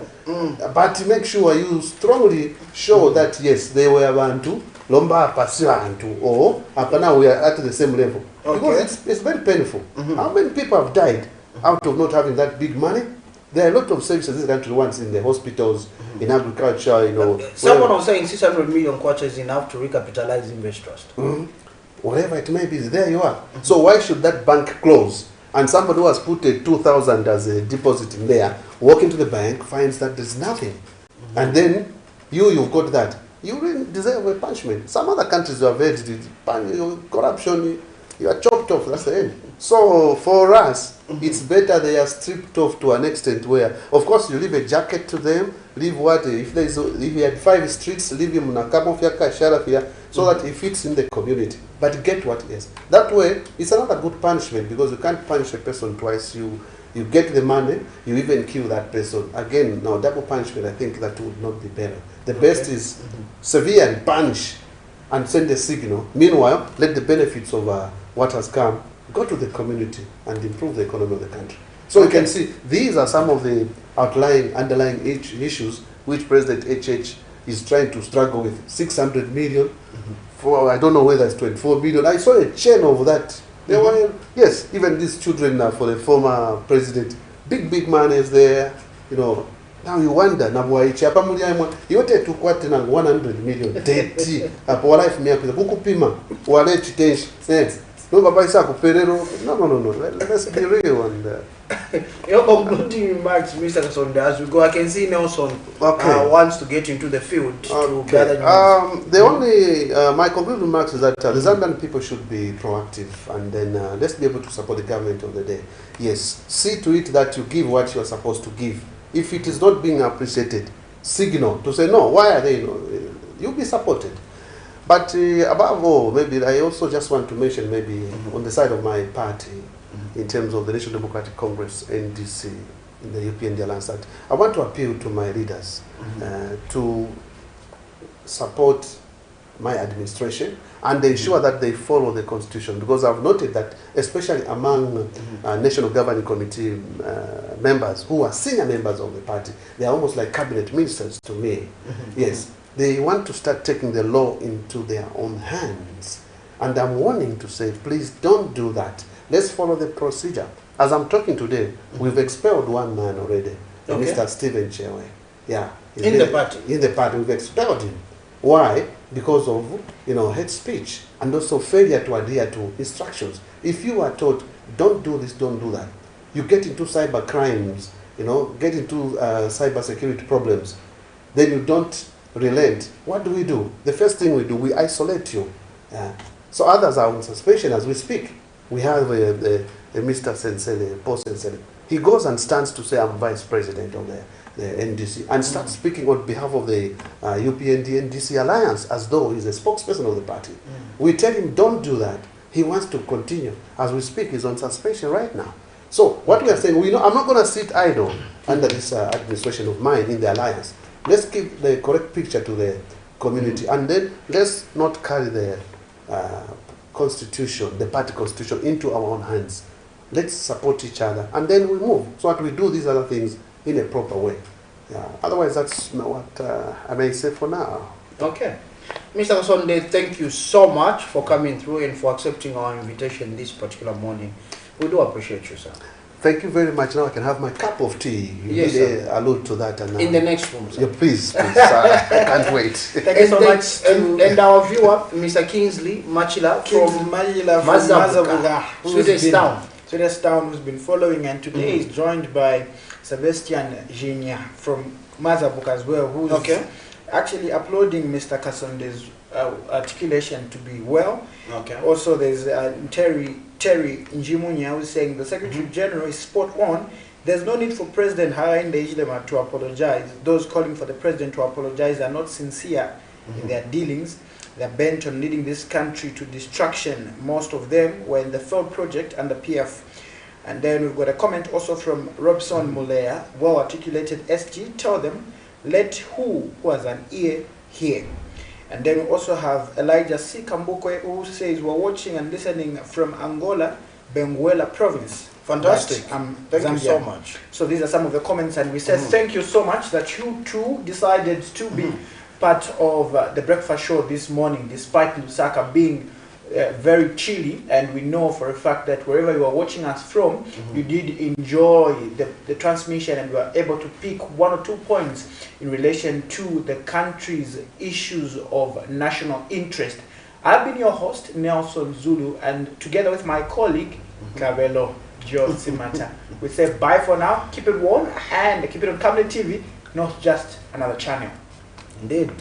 but make sure you strongly show that yes, they were Bantu, Lomba Pasiantu, or Apana, we are at the same level. Because it's very painful. How many people have died out of not having that big money? There are a lot of services this country wants in the hospitals, in agriculture, Someone was saying 600 million kwacha is enough to recapitalize Invest Trust. whatever it may be, there you are. So why should that bank close? And somebody who has put a 2,000 as a deposit in there, walk into the bank, finds that there's nothing. And then you've got that. You really deserve a punishment. Some other countries you have had corruption, you are chopped off, that's the end. So for us, it's better they are stripped off to an extent where, of course, you leave a jacket to them, leave what, if you had 5 streets, leave him so that he fits in the community. But get what he has. That way, it's another good punishment because you can't punish a person twice. You get the money, you even kill that person. Again, now double punishment, I think that would not be better. The best is severe and punish and send a signal. Meanwhile, let the benefits of what has come go to the community and improve the economy of the country. So you can see these are some of the underlying issues which President HH is trying to struggle with. 600 million for, I don't know whether it's 24 million. I saw a chain of that. There were, yes, even these children for the former president, big money is there, you know. Now you wonder, nabuwaichi hapa muliamwa yote tukwate na 100 million 30 hapo wala life miaka kukupima wale chitenshi sense no baba isa kuperero no let's be real. And your concluding remarks, Mr. Kasonde, as we go. I can see Nelson wants to get into the field to gather news. The only my concluding remarks is that the Zambian people should be proactive, and then let's be able to support the government of the day. Yes, see to it that you give what you are supposed to give. If it is not being appreciated, signal to say no. Why are they? You'll be supported. But above all, maybe I also just want to mention maybe on the side of my party, in terms of the National Democratic Congress, NDC, in the European Alliance, that I want to appeal to my leaders to support my administration and ensure that they follow the constitution, because I've noted that especially among National Governing Committee members who are senior members of the party, they are almost like cabinet ministers to me. Yes, they want to start taking the law into their own hands, and I'm warning to say, please don't do that. Let's follow the procedure. As I'm talking today, we've expelled one man already, Mr. Stephen Chewe. Yeah, in the party. In the party, we've expelled him. Why? Because of hate speech and also failure to adhere to instructions. If you are told don't do this, don't do that, you get into cyber crimes, get into cyber security problems, then you don't relent. What do? The first thing we do, we isolate you. So others are on suspension as we speak. We have a Mr. Sensele, Paul Sensele. He goes and stands to say, I'm vice president of the NDC, and starts speaking on behalf of the UPND NDC alliance as though he's a spokesperson of the party. We tell him, don't do that. He wants to continue. As we speak, he's on suspension right now. So what we are saying, I'm not going to sit idle under this administration of mine in the alliance. Let's give the correct picture to the community, and then let's not carry the constitution, the party constitution, into our own hands. Let's support each other, and then we move. So that we do these other things in a proper way. Otherwise, that's what I may say for now. Okay. Mr. Kasonde, thank you so much for coming through and for accepting our invitation this particular morning. We do appreciate you, sir. Thank you very much. Now I can have my cup of tea. You yes, really allude to that. And, in the next room, sir. Yeah, please. I can't wait. Thank you so much. And our viewer, Mr. Kingsley Machila from Mazabuga, Swedish Town, who's been following, and today is joined by Sebastian Jinya from Mazabuga as well, who's actually applauding Mr. Kasonde's articulation to be well. Also, there's Terry Njimunya, who's saying the Secretary General is spot on. There's no need for President Hakainde Hichilema to apologize. Those calling for the President to apologize are not sincere in their dealings. They're bent on leading this country to destruction. Most of them were in the failed project under PF. And then we've got a comment also from Robson Mulea, well articulated SG, tell them, let who has an ear hear. And then we also have Elijah C. Kambukwe, who says we're watching and listening from Angola, Benguela province. Fantastic. Thank you so much. So these are some of the comments, and we said thank you so much that you too decided to be part of the breakfast show this morning, despite Lusaka being very chilly, and we know for a fact that wherever you are watching us from, you did enjoy the transmission, and we were able to pick 1 or 2 points in relation to the country's issues of national interest I've been your host, Nelson Zulu, and together with my colleague, Kabelo Joe Simata, we say bye for now. Keep it warm and keep it on Camnet TV, not just another channel. Indeed.